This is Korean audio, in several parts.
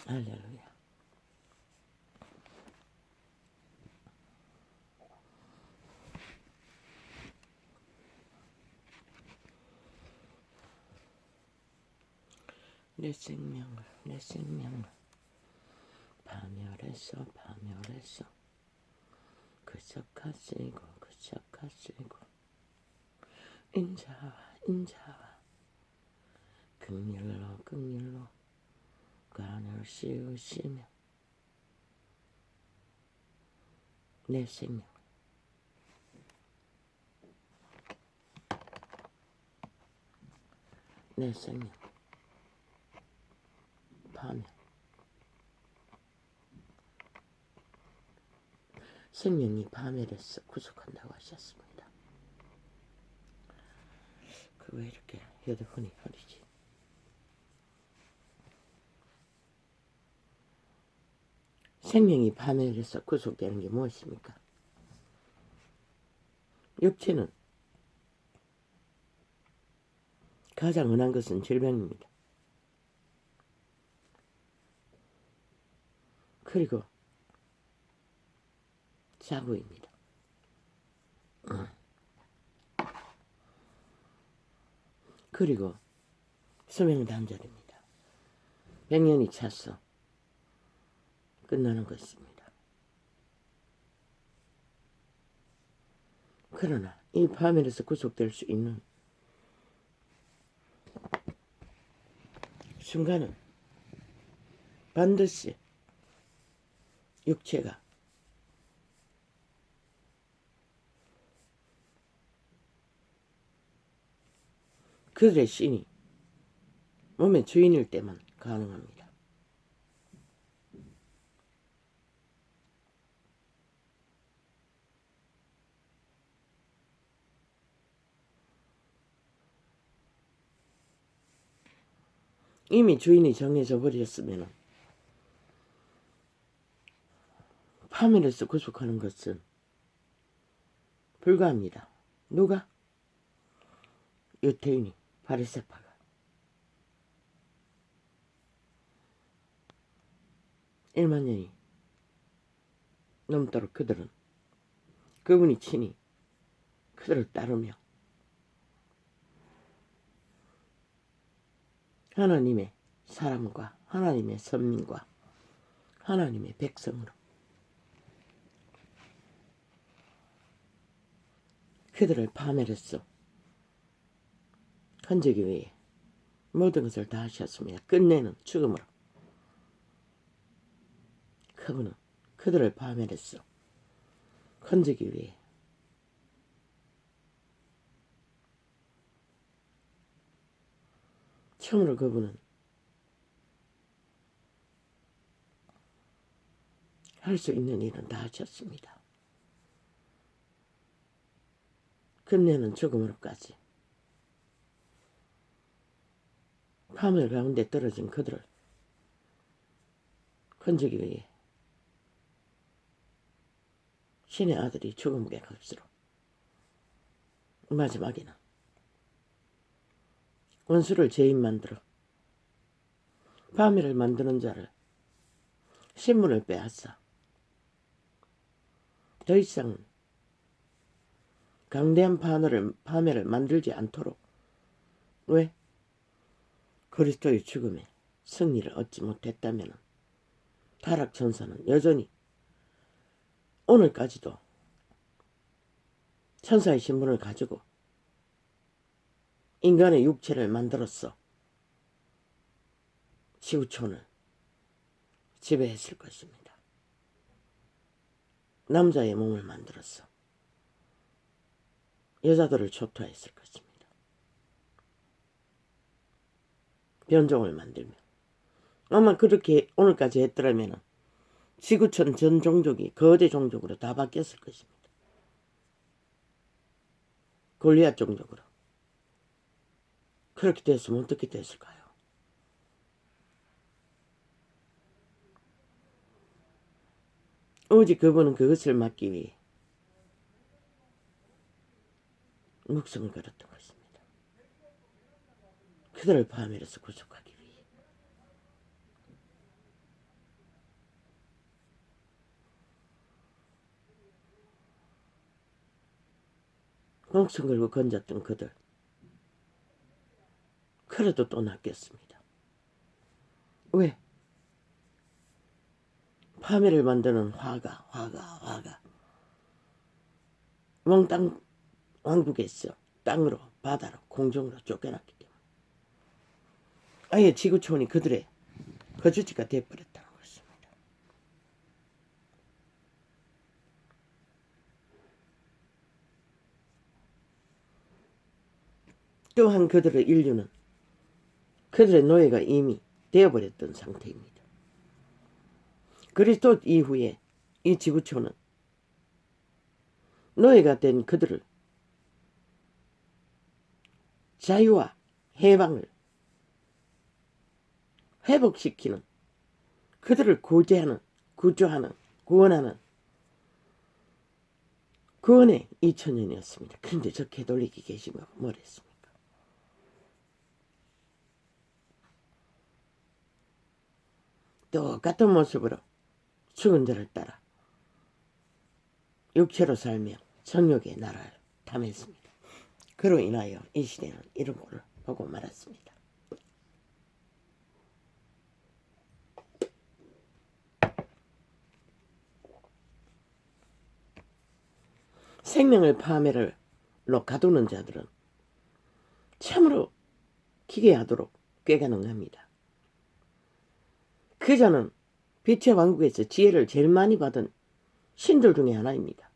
할렐루야. 내 생명을 파멸했어. 그저가시고 인자와 긍휼로 간을 씌우시며 내 생명 파멸. 생명이 파멸해서 구속한다고 하셨습니다. 그 왜 이렇게 휴대폰이 흐리지? 생명이 파멸해서 구속되는 게 무엇입니까? 육체는 가장 흔한 것은 질병입니다. 그리고 자부입니다. 그리고 수명 단절입니다. 100년이 차서 끝나는 것입니다. 그러나 이 파멸에서 구속될 수 있는 순간은 반드시 육체가 그들의 신이 몸의 주인일 때만 가능합니다. 이미 주인이 정해져 버렸으면 파멸에서 구속하는 것은 불가합니다. 누가? 유태인이, 바리새파가. 일만 년이 넘도록 그들은 그분이 친히 그들을 따르며 하나님의 사람과 하나님의 선민과 하나님의 백성으로 그들을 파멸했어 건지기 위해 모든 것을 다 하셨습니다. 끝내는 죽음으로 그분은 그들을 파멸했어 건지기 위해 처음으로 그분은 할 수 있는 일은 다 하셨습니다. 끝내는 죽음으로까지 파멸 가운데 떨어진 그들을 건지기 위해 신의 아들이 죽음의 값으로 마지막에는 원수를 죄인 만들어 파멸을 만드는 자를 신분을 빼앗아 더 이상 강대한 파멸을 만들지 않도록 왜? 그리스도의 죽음에 승리를 얻지 못했다면 타락천사는 여전히 오늘까지도 천사의 신분을 가지고 인간의 육체를 만들어서 지구촌을 지배했을 것입니다. 남자의 몸을 만들어서 여자들을 초토화했을 것입니다. 변종을 만들며 아마 그렇게 오늘까지 했더라면 지구촌 전 종족이 거대 종족으로 다 바뀌었을 것입니다. 골리앗 종족으로. 그렇게 됐으면 어떻게 됐을까요? 오직 그분은 그것을 막기 위해 목숨을 걸었던 것입니다. 그들을 파멸해서 구속하기 위해. 목숨 걸고 건졌던 그들. 그래도 또 낚였습니다. 왜? 파멸을 만드는 화가 몽땅 왕국에서 땅으로 바다로 공중으로 쫓겨났기 때문에 아예 지구촌이 그들의 거주지가 되어버렸다는 것입니다. 또한 그들의 인류는 그들의 노예가 이미 되어버렸던 상태입니다. 그리스도 이후에 이 지구촌은 노예가 된 그들을 자유와 해방을 회복시키는, 그들을 구제하는, 구조하는, 구원하는 구원의 2000년이었습니다. 그런데 저 개돌리기 계시면 뭘 했습니까? 똑같은 모습으로 죽은 자를 따라 육체로 살며 정욕의 나라를 탐했습니다. 그로 인하여 이 시대는 이런 꼴을 보고 말았습니다. 생명을 파멸로 가두는 자들은 참으로 기괴하도록 꾀가능합니다. 그 자는 빛의 왕국에서 지혜를 제일 많이 받은 신들 중에 하나입니다.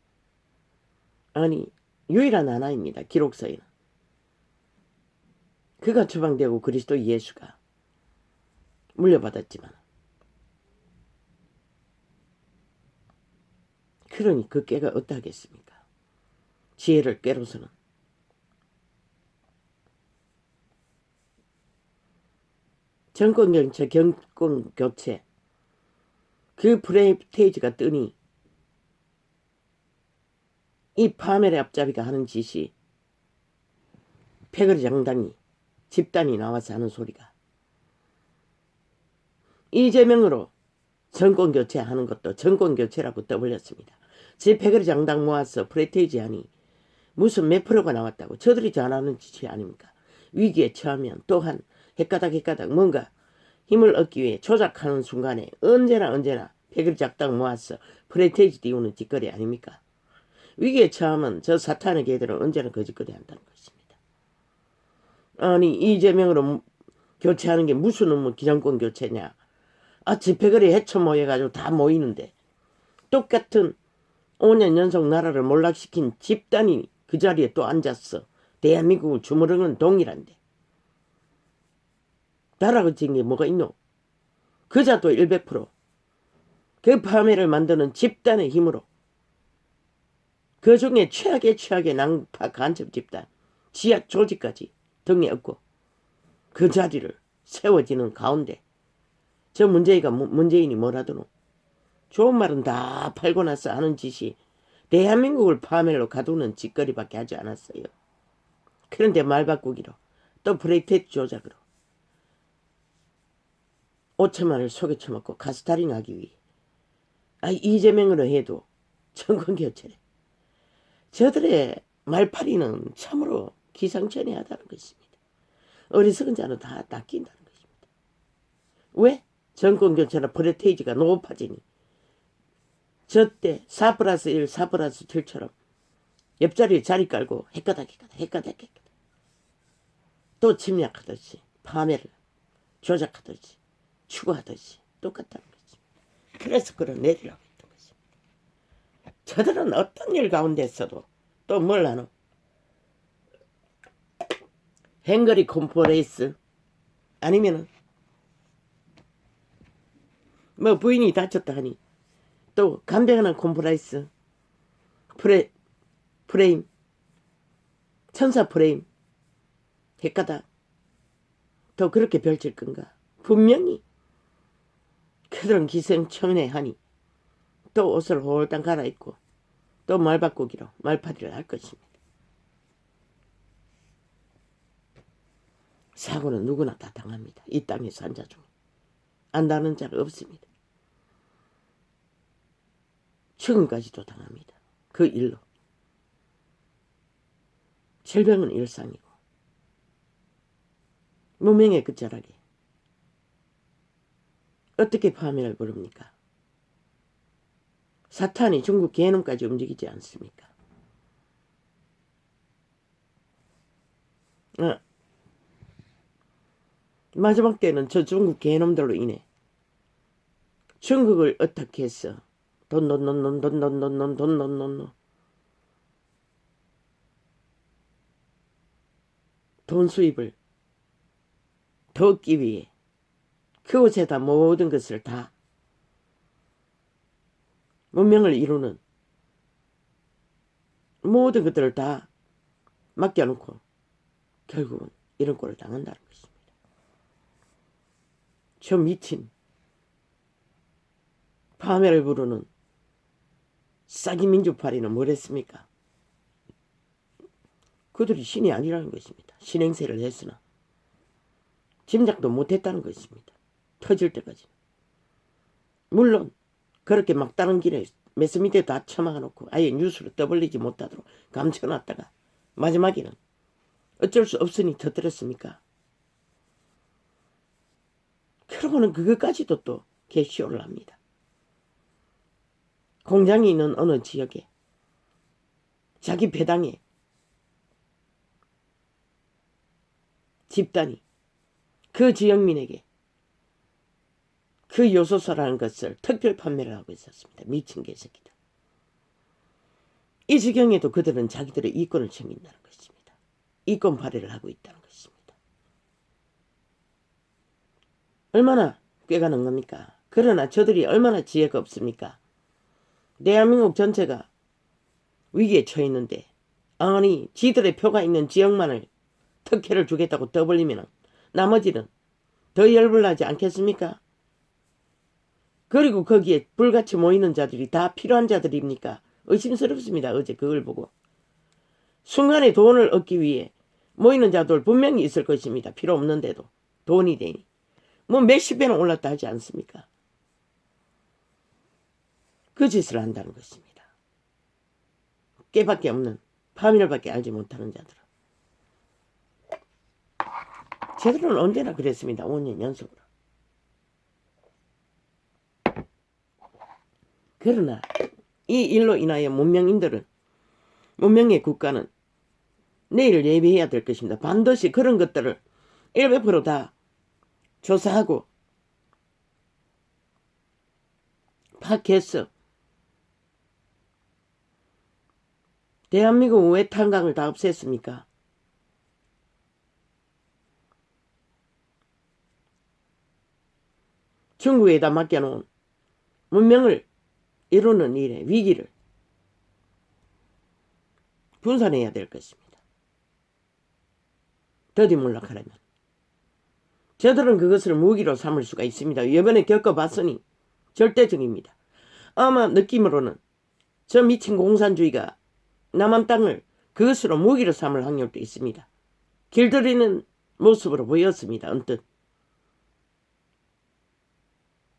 아니, 유일한 하나입니다. 기록서에는. 그가 처방되고 그리스도 예수가 물려받았지만, 그러니 그 꾀가 어떠하겠습니까? 지혜를 꾀로서는 정권경제, 정권교체, 그 프레이테이지가 뜨니 이 파멸의 앞잡이가 하는 짓이 패거리 장당이 집단이 나와서 하는 소리가 이재명으로 정권교체하는 것도 정권교체라고 떠벌렸습니다. 제 패거리 장당 모아서 프레이테이지 하니 무슨 몇 프로가 나왔다고. 저들이 잘하는 짓이 아닙니까? 위기에 처하면 또한 헷가닥 뭔가 힘을 얻기 위해 조작하는 순간에 언제나 패거리 장당 모아서 프레이테이지 띄우는 짓거리 아닙니까? 위기에 처하면 저 사탄의 개들은 언제나 거짓거리 한다는 것입니다. 아니, 이재명으로 교체하는 게 무슨 놈의 기정권 교체냐. 집회거리 해쳐 모여가지고 다 모이는데 똑같은 5년 연속 나라를 몰락시킨 집단이 그 자리에 또 앉았어. 대한민국을 주무르는 동일한데 나라가 지은 게 뭐가 있노? 그자도 100%. 그 파멸을 만드는 집단의 힘으로, 그 중에 최악의 낭파 간첩 집단, 지하 조직까지 등에 업고 그 자리를 세워지는 가운데 저 문재인이 뭐라더노? 좋은 말은 다 팔고 나서 하는 짓이 대한민국을 파멸로 가두는 짓거리밖에 하지 않았어요. 그런데 말 바꾸기로 또 브레이크 조작으로 5천만을 속여 쳐먹고 가스타링 하기 위해 이재명으로 해도 정권교체래. 저들의 말파리는 참으로 기상천외하다는 것입니다. 어리석은 자는 다 낚인다는 것입니다. 왜? 정권교체나 프레테이지가 높아지니 저때 4+1, 4+7처럼 옆자리에 자리 깔고 헷가닥 또 침략하듯이 파멸을 조작하듯이 추구하듯이 똑같다는 것입니다. 그래서 끌어내리라고 했던 것입니다. 저들은 어떤 일 가운데서도 또 뭘 하노? 헝거리 콤포레이스 아니면은 뭐 부인이 다쳤다 하니 또 간병하는 콤프라이스 프레임 천사 프레임 헷가다 또 그렇게 펼칠 건가? 분명히 그들은 기생천외하니 또 옷을 홀딱 갈아입고 또 말 바꾸기로 말파리를 할 것입니다. 사고는 누구나 다 당합니다. 이 땅에 산 자 중에 안다는 자가 없습니다. 죽음까지도 당합니다. 그 일로. 질병은 일상이고 문명의 끝자락에 어떻게 파멸을 부릅니까? 사탄이 중국 개놈까지 움직이지 않습니까? 마지막 때는 저 중국 개놈들로 인해 중국을 어떻게 했어? 돈 수입을 더 얻기 위해 그곳에다 모든 것을 다 문명을 이루는 모든 것들을 다 맡겨놓고 결국은 이런 꼴을 당한다는 것입니다. 저 미친 파멸을 부르는 싸기 민주파리는 뭘 했습니까? 그들이 신이 아니라는 것입니다. 신행세를 했으나 짐작도 못했다는 것입니다. 터질 때까지. 물론 그렇게 막다른 길에 매스미디어 다 처막아놓고 아예 뉴스로 떠벌리지 못하도록 감춰놨다가 마지막에는 어쩔 수 없으니 터뜨렸습니까? 그러고는 그것까지도 또 개쇼를 합니다. 공장이 있는 어느 지역에 자기 배당에 집단이 그 지역민에게 그 요소수라는 것을 특별 판매를 하고 있었습니다. 미친 개새끼들. 이 지경에도 그들은 자기들의 이권을 챙긴다는 것입니다. 이권 발휘를 하고 있다는 것입니다. 얼마나 꾀가는 겁니까? 그러나 저들이 얼마나 지혜가 없습니까? 대한민국 전체가 위기에 처해 있는데 아니 지들의 표가 있는 지역만을 특혜를 주겠다고 떠벌리면 나머지는 더 열불나지 않겠습니까? 그리고 거기에 불같이 모이는 자들이 다 필요한 자들입니까? 의심스럽습니다. 어제 그걸 보고. 순간에 돈을 얻기 위해 모이는 자들 분명히 있을 것입니다. 필요 없는데도 돈이 되니. 뭐 몇십 배는 올랐다 하지 않습니까? 그 짓을 한다는 것입니다. 깨밖에 없는 파멸밖에 알지 못하는 자들은. 저들은 언제나 그랬습니다. 5년 연속으로. 그러나 이 일로 인하여 문명인들은 문명의 국가는 내일 예비해야 될 것입니다. 반드시 그런 것들을 100%다 조사하고 파악해서 대한민국 왜 탄광을 다 없앴습니까? 중국에다 맡겨놓은 문명을 이루는 일에 위기를 분산해야 될 것입니다. 더디물락하려면. 저들은 그것을 무기로 삼을 수가 있습니다. 이번에 겪어봤으니 절대적입니다. 아마 느낌으로는 저 미친 공산주의가 남한 땅을 그것으로 무기로 삼을 확률도 있습니다. 길들이는 모습으로 보였습니다. 언뜻.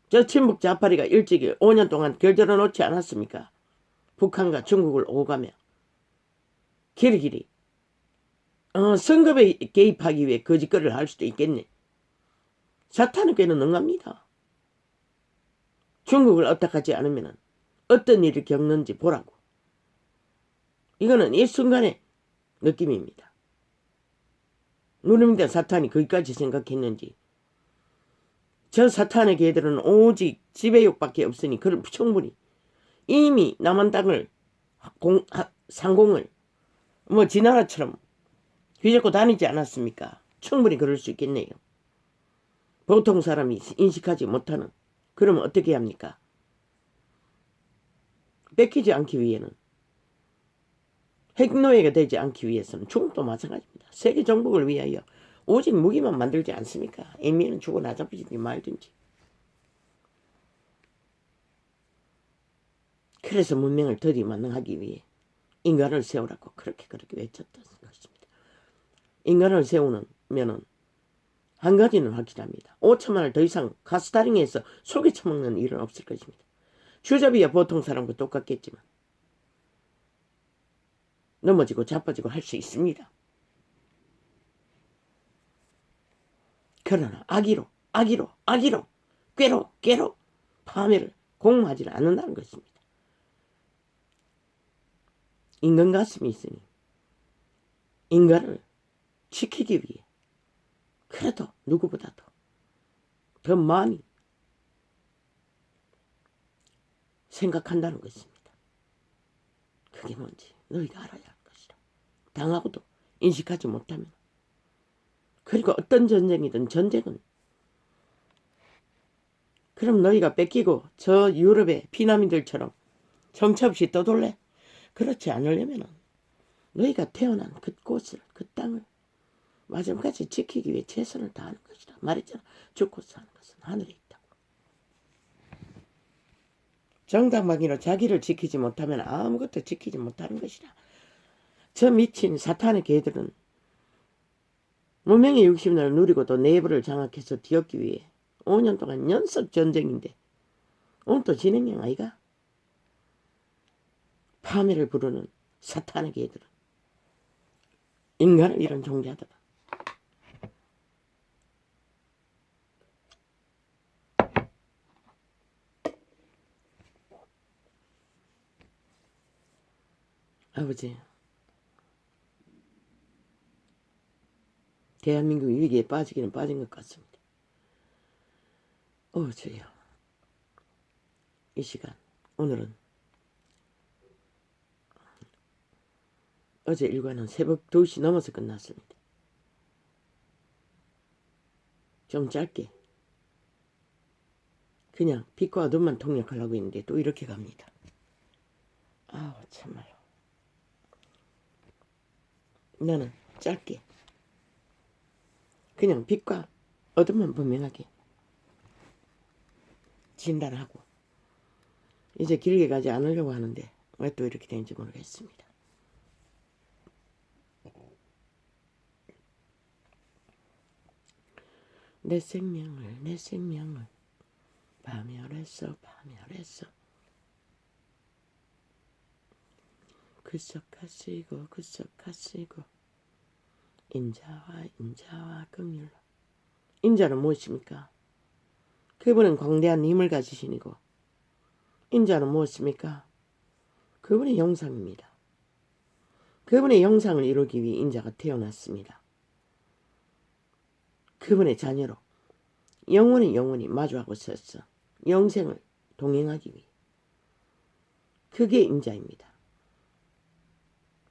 저 친북 자파리가 일찍이 5년 동안 결절을 놓지 않았습니까? 북한과 중국을 오가며 길이길이 선거에 개입하기 위해 거짓거리를 할 수도 있겠네. 사탄은 꽤는 능합니다. 중국을 어떡하지 않으면 어떤 일을 겪는지 보라고. 이거는 일순간의 느낌입니다. 누릅니다. 사탄이 거기까지 생각했는지. 저 사탄의 개들은 오직 지배욕밖에 없으니 그를 충분히 이미 남한 땅을 상공을 뭐 지나라처럼 휘젓고 다니지 않았습니까? 충분히 그럴 수 있겠네요. 보통 사람이 인식하지 못하는. 그러면 어떻게 합니까? 뺏기지 않기 위해는, 핵노예가 되지 않기 위해서는 중국도 마찬가지입니다. 세계 정복을 위하여 오직 무기만 만들지 않습니까? 애미는 죽어 나잡히지 말든지. 그래서 문명을 더디 만능하기 위해 인간을 세우라고 그렇게 외쳤던 것입니다. 인간을 세우면은 한 가지는 확실합니다. 5천만을 더 이상 가스다링에서 속에 처먹는 일은 없을 것입니다. 주잡이야 보통 사람과 똑같겠지만 넘어지고 자빠지고 할 수 있습니다. 그러나 악의로 꾀로 파멸을 공모하지는 않는다는 것입니다. 인간 가슴이 있으니 인간을 지키기 위해 그래도 누구보다도 더 많이 생각한다는 것입니다. 그게 뭔지 너희가 알아야 할 것이다. 당하고도 인식하지 못하면, 그리고 어떤 전쟁이든 전쟁은 그럼 너희가 뺏기고 저 유럽의 피난민들처럼 정처 없이 떠돌래? 그렇지 않으려면 너희가 태어난 그곳을, 그 땅을 마지막까지 지키기 위해 최선을 다하는 것이다. 말했잖아. 죽고 사는 것은 하늘에 있다고. 정당방위로 자기를 지키지 못하면 아무것도 지키지 못하는 것이다. 저 미친 사탄의 개들은 문명의 육신을 누리고도 내부를 장악해서 뒤엎기 위해 5년 동안 연속 전쟁인데 오늘 또 진행형 아이가? 파멸을 부르는 사탄의 개들은 인간을 이런 종자들아. 아버지, 대한민국 위기에 빠지기는 빠진 것 같습니다. 주여, 이 시간, 오늘은 어제 일과는 새벽 2시 넘어서 끝났습니다. 좀 짧게 그냥 빛과 어둠만 통역하려고 했는데 또 이렇게 갑니다. 참말로. 나는 짧게 그냥 빛과 어둠만 분명하게 진단하고 이제 길게 가지 않으려고 하는데 왜 또 이렇게 되는지 모르겠습니다. 내 생명을 파멸했어. 구속하시고 인자와 긍휼로. 인자는 무엇입니까? 그분은 광대한 힘을 가지시니고, 인자는 무엇입니까? 그분의 형상입니다. 그분의 형상을 이루기 위해 인자가 태어났습니다. 그분의 자녀로 영원히 마주하고 섰어. 영생을 동행하기 위해. 그게 인자입니다.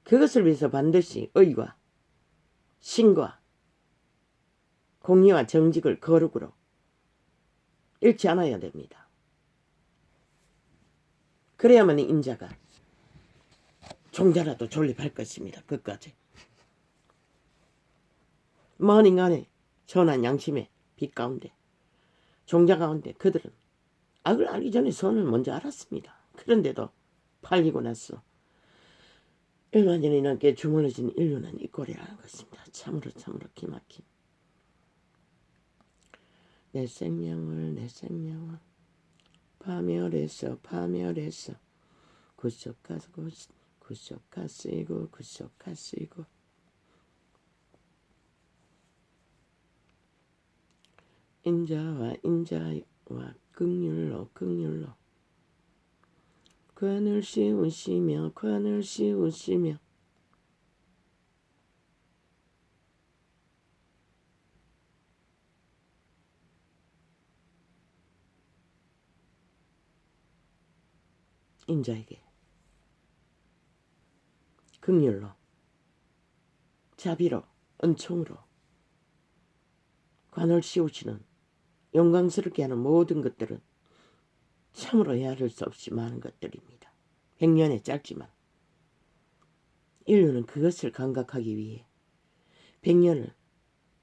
그것을 위해서 반드시 의와 신과 공의와 정직을 거룩으로 잃지 않아야 됩니다. 그래야만 인자가 종자라도 존립할 것입니다. 끝까지. 먼 인간의 선한 양심의 빛 가운데, 종자 가운데 그들은 악을 알기 전에 선을 먼저 알았습니다. 그런데도 팔리고 나서 얼마 전에 넘게 주물러진 인류는 이 꼴이라는 것입니다. 참으로 기막힌. 내 생명을 파멸했어. 구속하시고 인자와 긍휼로 관을 씌우시며 인자에게 긍휼로, 자비로, 은총으로 관을 씌우시는 영광스럽게 하는 모든 것들은 참으로 헤아릴 수 없이 많은 것들입니다. 100년의 짧지만 인류는 그것을 감각하기 위해 100년을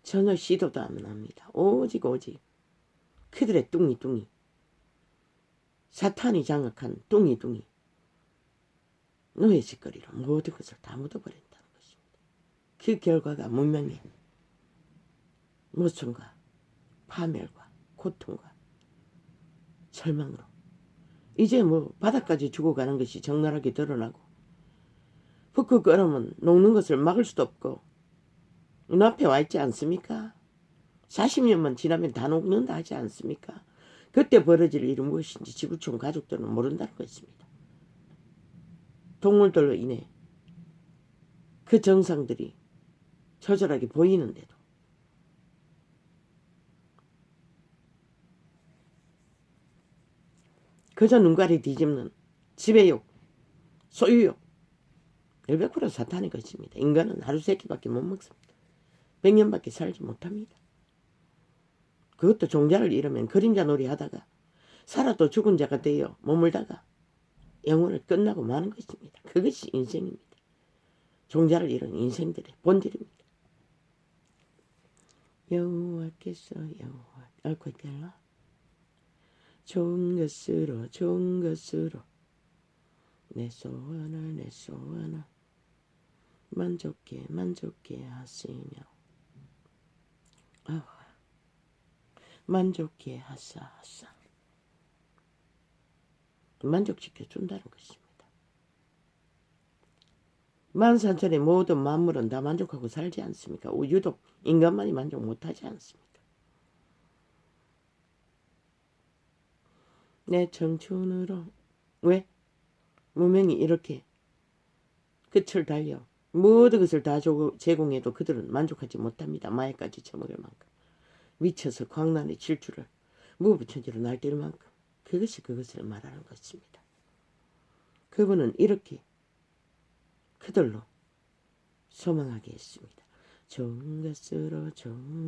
전혀 시도도 안 합니다. 오직 그들의 뚱이 사탄이 장악한 뚱이 노예 짓거리로 모든 것을 다 묻어버린다는 것입니다. 그 결과가 문명의 모순과 파멸과 고통과 절망으로 이제 바닥까지 죽어가는 것이 적나라하게 드러나고, 북극 얼음은 녹는 것을 막을 수도 없고 눈앞에 와 있지 않습니까? 40년만 지나면 다 녹는다 하지 않습니까? 그때 벌어질 일은 무엇인지 지구촌 가족들은 모른다는 것입니다. 동물들로 인해 그 정상들이 처절하게 보이는데도 그저 눈가리 뒤집는 지배욕, 소유욕 100% 사탄의 것입니다. 인간은 하루 3끼밖에 못 먹습니다. 100년밖에 살지 못합니다. 그것도 종자를 잃으면 그림자 놀이 하다가 살아도 죽은 자가 되어 머물다가 영혼을 끝나고 마는 것입니다. 그것이 인생입니다. 종자를 잃은 인생들의 본질입니다. 여호와께서 여호와 알코텔라 좋은 것으로 내 소원을 만족게 하시며 만족해 하사 만족시켜 준다는 것입니다. 만산천의 모든 만물은 다 만족하고 살지 않습니까? 유독 인간만이 만족 못하지 않습니까? 내 청춘으로 왜? 무명이 이렇게 끝을 달려 모든 것을 다 제공해도 그들은 만족하지 못합니다. 마약까지 처먹을 만큼 미쳐서 광란의 질주를 무부천지로 날뛸 만큼 그것을 말하는 것입니다. 그분은 이렇게 그들로 소망하게 했습니다. 좋은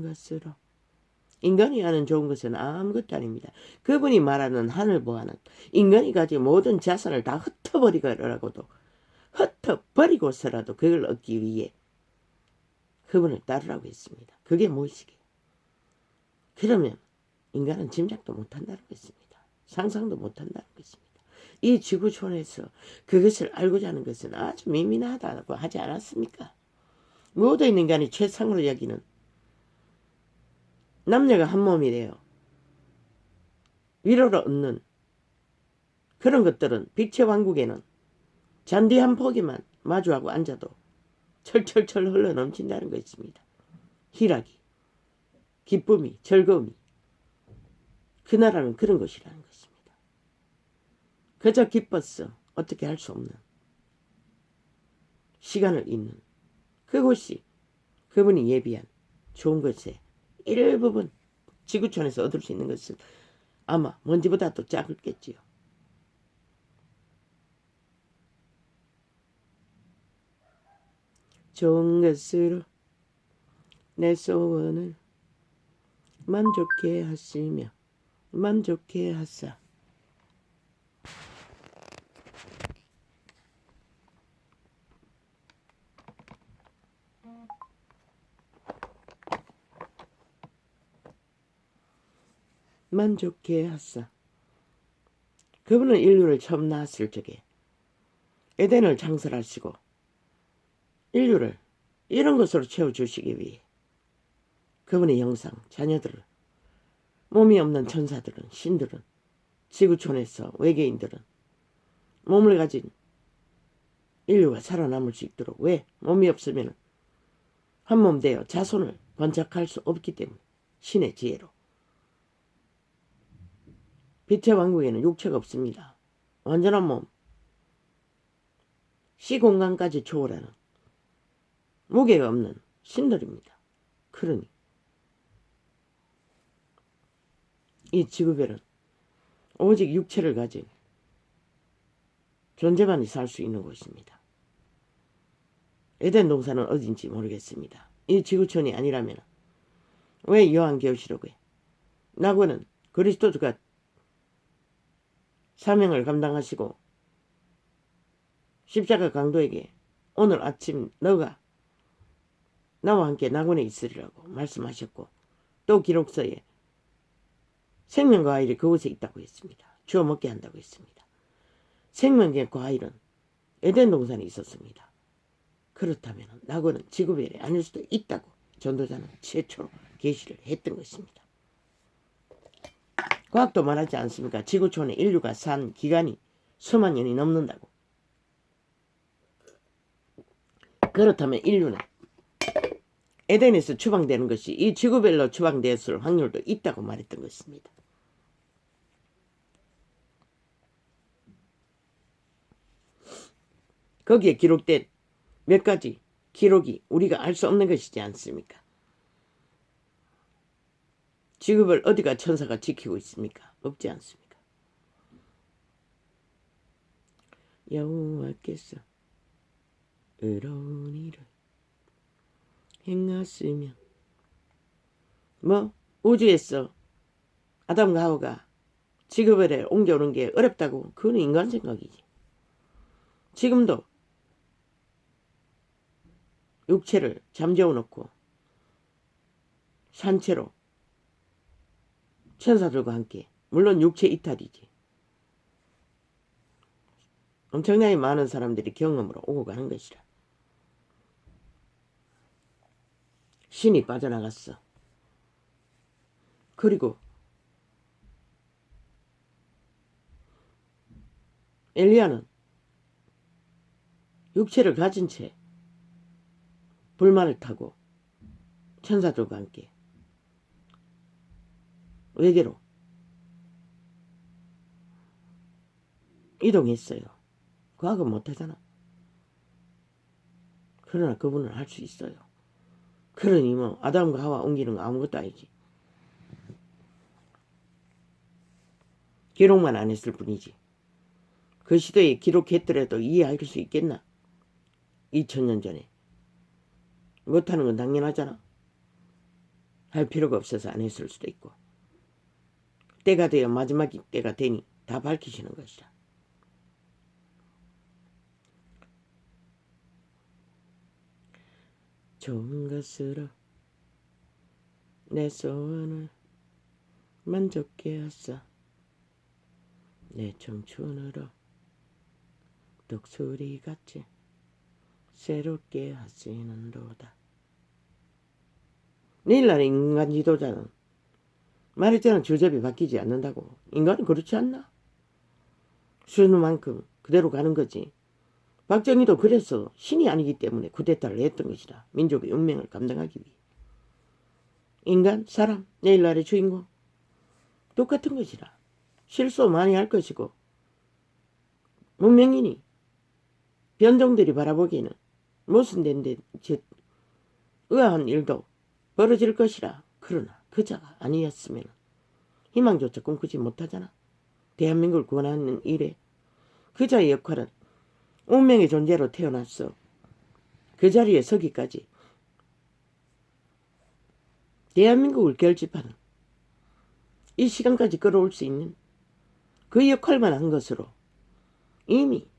것으로 인간이 하는 좋은 것은 아무것도 아닙니다. 그분이 말하는 하늘 보아는 인간이 가진 모든 자산을 다 흩어버리고라도 흩어버리고서라도 그걸 얻기 위해 그분을 따르라고 했습니다. 그게 무엇이게요? 그러면 인간은 짐작도 못한다는 것입니다. 상상도 못한다는 것입니다. 이 지구촌에서 그것을 알고자 하는 것은 아주 미미하다고 하지 않았습니까? 모든 인간이 최상으로 여기는 남녀가 한 몸이 되어 위로를 얻는 그런 것들은 빛의 왕국에는 잔디 한 포기만 마주하고 앉아도 철철철 흘러 넘친다는 것입니다. 희락이, 기쁨이, 즐거움이 그 나라는 그런 것이라는 것입니다. 그저 기뻤어 어떻게 할 수 없는 시간을 잇는 그곳이 그분이 예비한 좋은 것의 일부분 지구촌에서 얻을 수 있는 것은 아마 먼지보다도 작겠지요. 좋은 것으로 내 소원을 만족해 하시며 만족해 하사 만족해 하사 그분은 인류를 처음 낳았을 적에 에덴을 창설하시고 인류를 이런 것으로 채워주시기 위해 그분의 형상, 자녀들을 몸이 없는 천사들은, 신들은, 지구촌에서 외계인들은 몸을 가진 인류가 살아남을 수 있도록 왜? 몸이 없으면 한 몸 되어 자손을 번착할 수 없기 때문에 신의 지혜로 빛의 왕국에는 육체가 없습니다. 완전한 몸, 시공간까지 초월하는 무게가 없는 신들입니다. 그러니 이 지구별은 오직 육체를 가진 존재만이 살 수 있는 곳입니다. 에덴 동산은 어딘지 모르겠습니다. 이 지구촌이 아니라면 왜 요한계시록에 나고는 그리스도가 사명을 감당하시고 십자가 강도에게 오늘 아침 너가 나와 함께 낙원에 있으리라고 말씀하셨고 또 기록서에 생명과 과일이 그곳에 있다고 했습니다. 주워 먹게 한다고 했습니다. 생명의 과일은 에덴 동산에 있었습니다. 그렇다면 낙원은 지구별에 아닐 수도 있다고 전도자는 최초로 계시를 했던 것입니다. 과학도 말하지 않습니까? 지구촌에 인류가 산 기간이 수만 년이 넘는다고. 그렇다면 인류는 에덴에서 추방되는 것이 이 지구별로 추방되었을 확률도 있다고 말했던 것입니다. 거기에 기록된 몇 가지 기록이 우리가 알 수 없는 것이지 않습니까? 지구별 어디가 천사가 지키고 있습니까? 없지 않습니까? 여호와께서 의로운 일을 행하시며 우주에서 아담과 하와가 지구별에 옮겨오는 게 어렵다고? 그거는 인간 생각이지. 지금도 육체를 잠재워 놓고 산채로 천사들과 함께, 물론 육체 이탈이지, 엄청나게 많은 사람들이 경험으로 오고 가는 것이라. 신이 빠져나갔어. 그리고 엘리야는 육체를 가진 채 불만을 타고 천사들과 함께 외계로 이동했어요. 과학은 못하잖아. 그러나 그분은 할 수 있어요. 그러니 아담과 하와 옮기는 거 아무것도 아니지. 기록만 안 했을 뿐이지. 그 시대에 기록했더라도 이해할 수 있겠나? 2000년 전에. 못하는 건 당연하잖아. 할 필요가 없어서 안 했을 수도 있고. 때가 되어 마지막 때가 되니 다 밝히시는 것이라. 좋은 것으로 내 소원을 만족케 하사 내 청춘으로 독수리같이 새롭게 하시는도다. 내일날 인간 지도자는 말했잖아. 주접이 바뀌지 않는다고. 인간은 그렇지 않나? 수능만큼 그대로 가는 거지. 박정희도 그래서 신이 아니기 때문에 쿠데타를 했던 것이다. 민족의 운명을 감당하기 위해. 인간, 사람, 내일날의 주인공 똑같은 것이라. 실수 많이 할 것이고 문명인이 변종들이 바라보기에는 모순된데 의아한 일도 벌어질 것이라. 그러나 그자가 아니었으면 희망조차 꿈꾸지 못하잖아. 대한민국을 구원하는 일에 그자의 역할은 운명의 존재로 태어났어. 그 자리에 서기까지 대한민국을 결집하는 이 시간까지 끌어올 수 있는 그 역할만 한 것으로 이미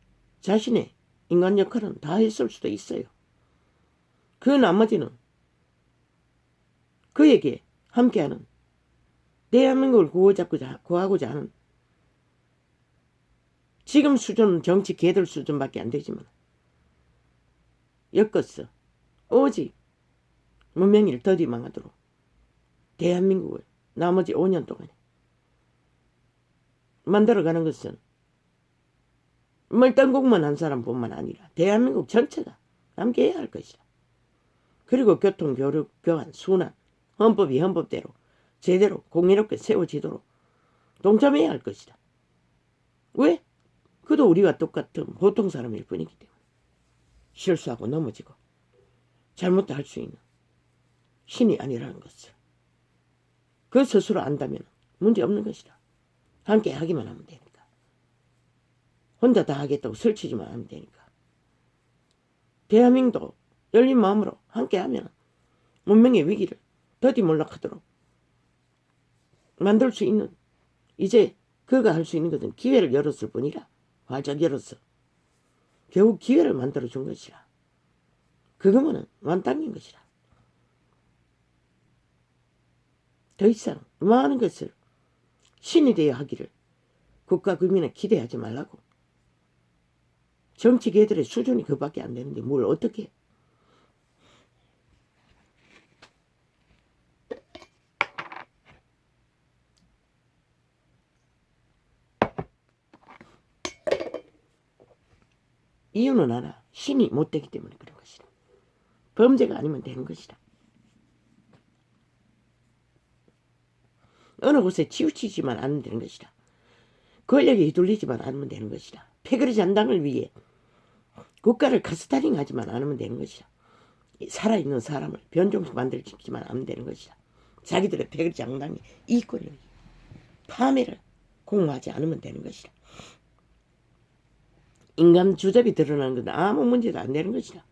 자신의 인간 역할은 다 했을 수도 있어요. 그 나머지는 그에게 함께하는 대한민국을 구하고자 하는 지금 수준은 정치 개들 수준밖에 안 되지만 엮었어. 오직 문명일 더디 망하도록 대한민국을 나머지 5년 동안에 만들어가는 것은 멀쩡국만 한 사람뿐만 아니라 대한민국 전체가 함께해야 할 것이다. 그리고 교통, 교육, 교환, 순환, 헌법이 헌법대로 제대로 공의롭게 세워지도록 동참해야 할 것이다. 왜? 그도 우리와 똑같은 보통 사람일 뿐이기 때문에. 실수하고 넘어지고 잘못도 할 수 있는 신이 아니라는 것을 그 스스로 안다면 문제 없는 것이다. 함께 하기만 하면 되니까. 혼자 다 하겠다고 설치지만 하면 되니까. 대한민국도 열린 마음으로 함께 하면 문명의 위기를 더디 몰락하도록 만들 수 있는, 이제 그가 할 수 있는 것은 기회를 열었을 뿐이라. 활짝 열었어. 결국 기회를 만들어준 것이라. 그거만은 완땅인 것이라. 더 이상 많은 것을 신이 되어 하기를 국가 국민은 기대하지 말라고. 정치계들의 수준이 그밖에 안 되는데 뭘 어떻게 해. 이유는 알아. 신이 못되기 때문에 그런 것이다. 범죄가 아니면 되는 것이다. 어느 곳에 치우치지만 않으면 되는 것이다. 권력에 휘둘리지만 않으면 되는 것이다. 패거리 잔당을 위해 국가를 카스타링하지만 않으면 되는 것이다. 살아있는 사람을 변종수 만들지만 않으면 되는 것이다. 자기들의 패거리 장당의 이권을 위해 파멸을 공모하지 않으면 되는 것이다. 인간 주접이 드러나는 건 아무 문제도 안 되는 것이다.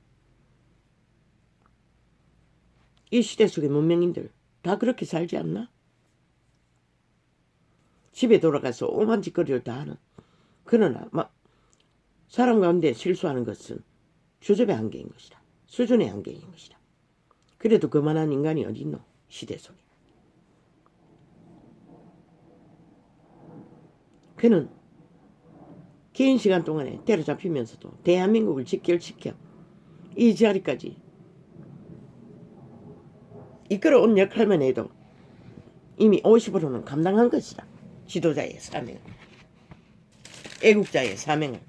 이 시대 속의 문명인들 다 그렇게 살지 않나? 집에 돌아가서 오만 짓거리를 다 하는. 그러나 사람 가운데 실수하는 것은 주접의 한계인 것이다. 수준의 한계인 것이다. 그래도 그만한 인간이 어디 있노? 시대 속에. 그는 긴 시간 동안에 때려잡히면서도 대한민국을 직결시켜 이 자리까지 이끌어온 역할만 해도 이미 50%는 감당한 것이다. 지도자의 사명을, 애국자의 사명을,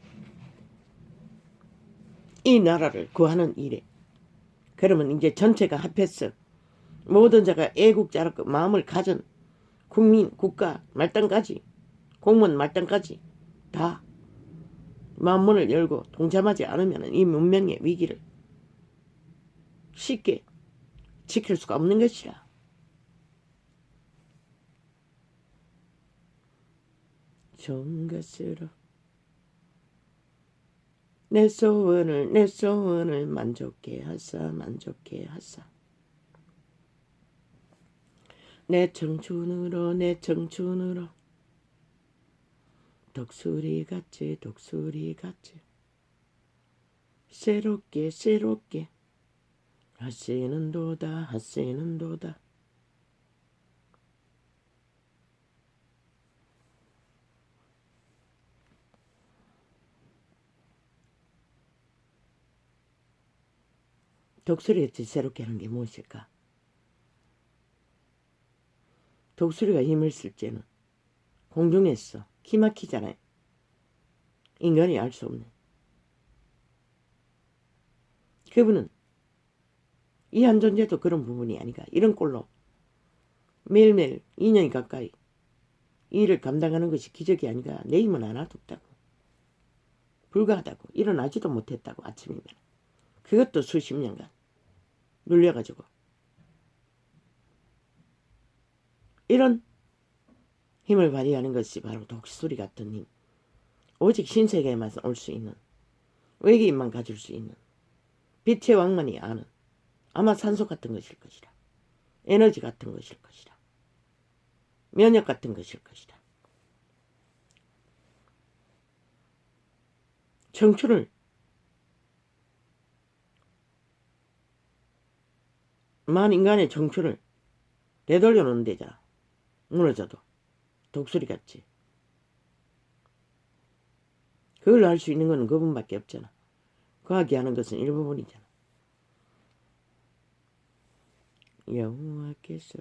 이 나라를 구하는 일에. 그러면 이제 전체가 합해서 모든 자가 애국자라고 마음을 가진 국민, 국가 말단까지, 공무원 말단까지 다 마음문을 열고 동참하지 않으면 이 문명의 위기를 쉽게 지킬 수가 없는 것이라. 좋은 것으로 내 소원을 만족해 하사 내 청춘으로 독수리 같이 새롭게 하시는 도다. 독수리같이 새롭게 하는 게 무엇일까? 독수리가 힘을 쓸 때는 공중에서 기막히잖아요. 인간이 알 수 없네. 그분은 이 한 존재도 그런 부분이 아닌가. 이런 꼴로 매일매일 2년이 가까이 이 일을 감당하는 것이 기적이 아닌가. 내 힘은 하나도 없다고. 불가하다고. 일어나지도 못했다고. 아침이면. 그것도 수십 년간 눌려가지고. 이런 힘을 발휘하는 것이 바로 독수리 같은 힘. 오직 신세계에만 올 수 있는, 외계인만 가질 수 있는, 빛의 왕만이 아는 아마 산소 같은 것일 것이다. 에너지 같은 것일 것이다. 면역 같은 것일 것이다. 청춘을 만 인간의 청춘을 되돌려 놓는 데잖아. 무너져도 독수리같이. 그걸 할 수 있는 건 그분밖에 없잖아. 과학이 하는 것은 일부분이잖아. 여호와께서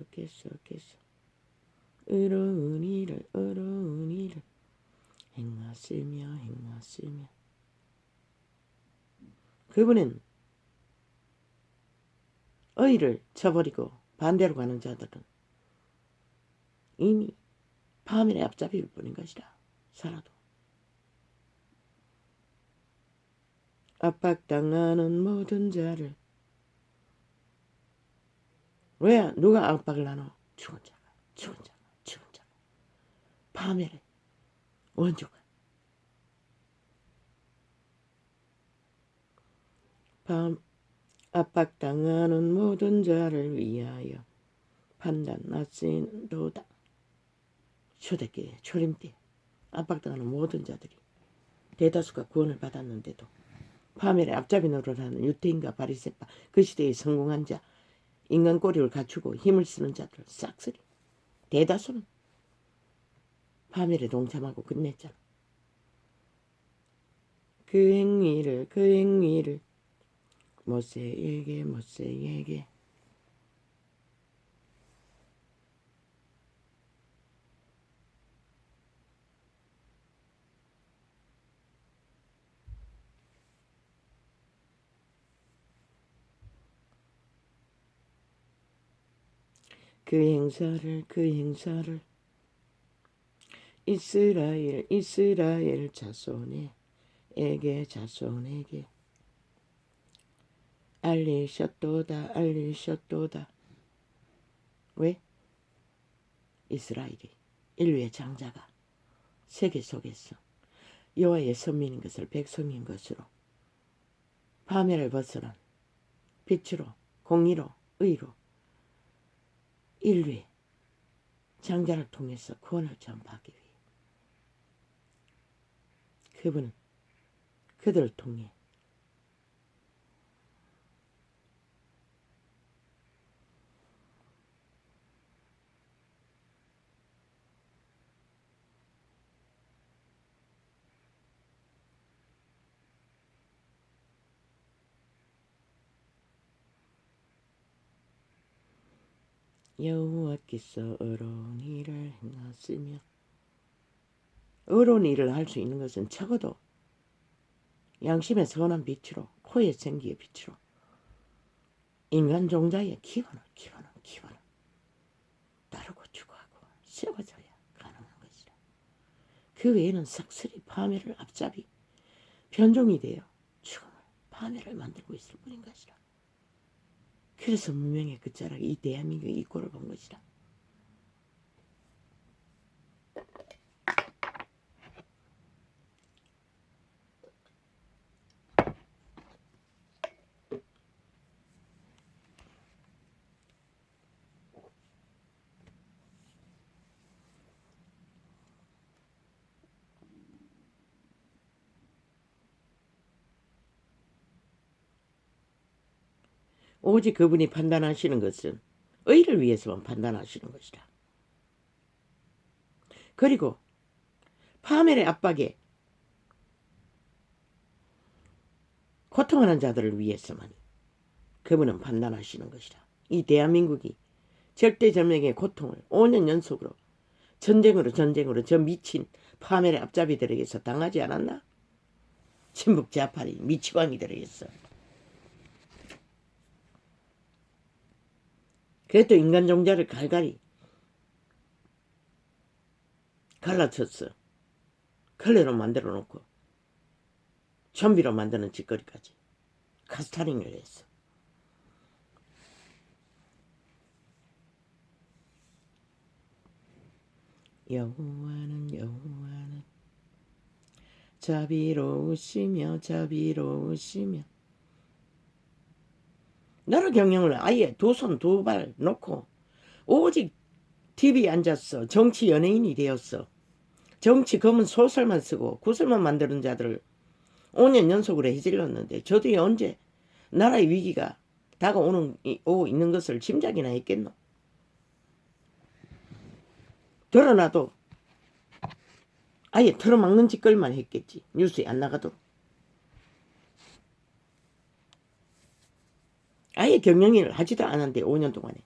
어려운 일을 행하시며 그분은 의를 쳐버리고 반대로 가는 자들은 이미 파멸의 앞잡이일 뿐인 것이다. 살아도. 압박당하는 모든 자를. 왜 누가 압박을 하노? 죽은 자가. 파멸의 원조가. 압박당하는 모든 자를 위하여 판단하시는도다. 초대교회 초림 때 압박당하는 모든 자들이 대다수가 구원을 받았는데도 파멸의 앞잡이 노릇하는 유태인과 바리새파, 그 시대에 성공한 자, 인간 꼬리를 갖추고 힘을 쓰는 자들 싹쓸이 대다수는 파멸에 동참하고 끝냈잖아. 그 행위를 모세에게 그 행사를 이스라엘 자손에게 알리셨도다. 왜? 이스라엘이 인류의 장자가 세계 속에서 여호와의 선민인 것을 백성인 것으로 파멸을 벗어난 빛으로 공의로 의로 인류의 장자를 통해서 구원을 전파하기 위해 그분은 그들을 통해 여호와께서 어려운 일을 행하시며 어려운 일을 할 수 있는 것은 적어도 양심의 선한 빛으로 코의 생기의 빛으로 인간 종자의 기본을 따르고 추구하고 세워져야 가능한 것이라. 그 외에는 싹쓸이 파멸을 앞잡이 변종이 되어 죽음을 파멸을 만들고 있을 뿐인 것이라. 그래서 문명의 끝자락에 이 대한민국의 이 꼴을 본 것이라. 오직 그분이 판단하시는 것은 의를 위해서만 판단하시는 것이라. 그리고 파멸의 압박에 고통하는 자들을 위해서만 그분은 판단하시는 것이라. 이 대한민국이 절대절명의 고통을 5년 연속으로 전쟁으로 저 미친 파멸의 앞잡이들에게서 당하지 않았나? 친북 좌파리 미치광이들에게서. 그래도 인간 종자를 갈갈이 갈라쳤어. 클레로 만들어 놓고 좀비로 만드는 짓거리까지 카스타링을 했어. 여호와는 자비로우시며 나라 경영을 아예 두 손 두 발 놓고 오직 TV에 앉았어. 정치 연예인이 되었어. 정치 검은 소설만 쓰고 구슬만 만드는 자들을 5년 연속으로 해질렀는데 저들이 언제 나라의 위기가 다가오고 있는 것을 짐작이나 했겠노? 드러나도 아예 틀어막는 짓거리만 했겠지. 뉴스에 안 나가도록. 아예 경영일을 하지도 않았는데 5년 동안에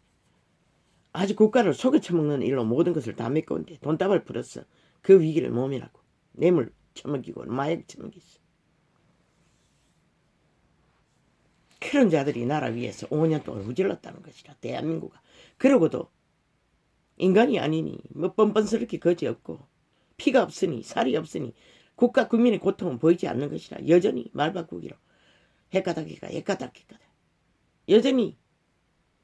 아주 국가를 속여 처먹는 일로 모든 것을 다 메꿔온데 돈다발 풀었어. 그 위기를 모면하고 뇌물 처먹이고 마약 처먹였어. 그런 자들이 나라 위에서 5년 동안 우질렀다는 것이라. 대한민국아. 그러고도 인간이 아니니 뭐 뻔뻔스럽게 거지 없고 피가 없으니 살이 없으니 국가 국민의 고통은 보이지 않는 것이라. 여전히 말바꾸기로 해가닥해가 여전히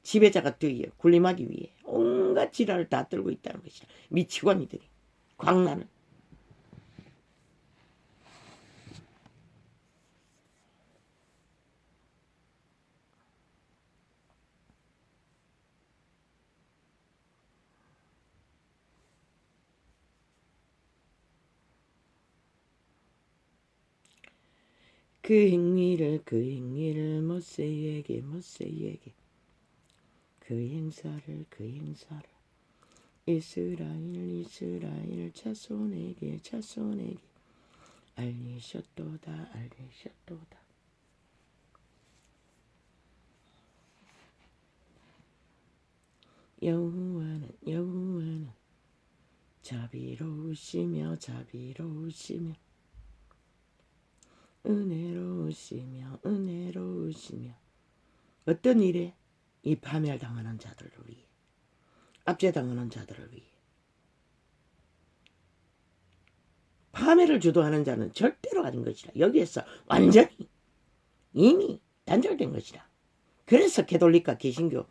지배자가 되어 군림하기 위해 온갖 지랄을 다 떨고 있다는 것이라. 미치광이들이 광란을. 그 행위를 모세에게 그 행사를 이스라엘 자손에게 알리셨도다. 여호와는 자비로우시며 은혜로우시며 어떤 일에 이 파멸당하는 자들을 위해 압제당하는 자들을 위해 파멸을 주도하는 자는 절대로 아닌 것이라. 여기에서 완전히 이미 단절된 것이라. 그래서 개돌릭과 개신교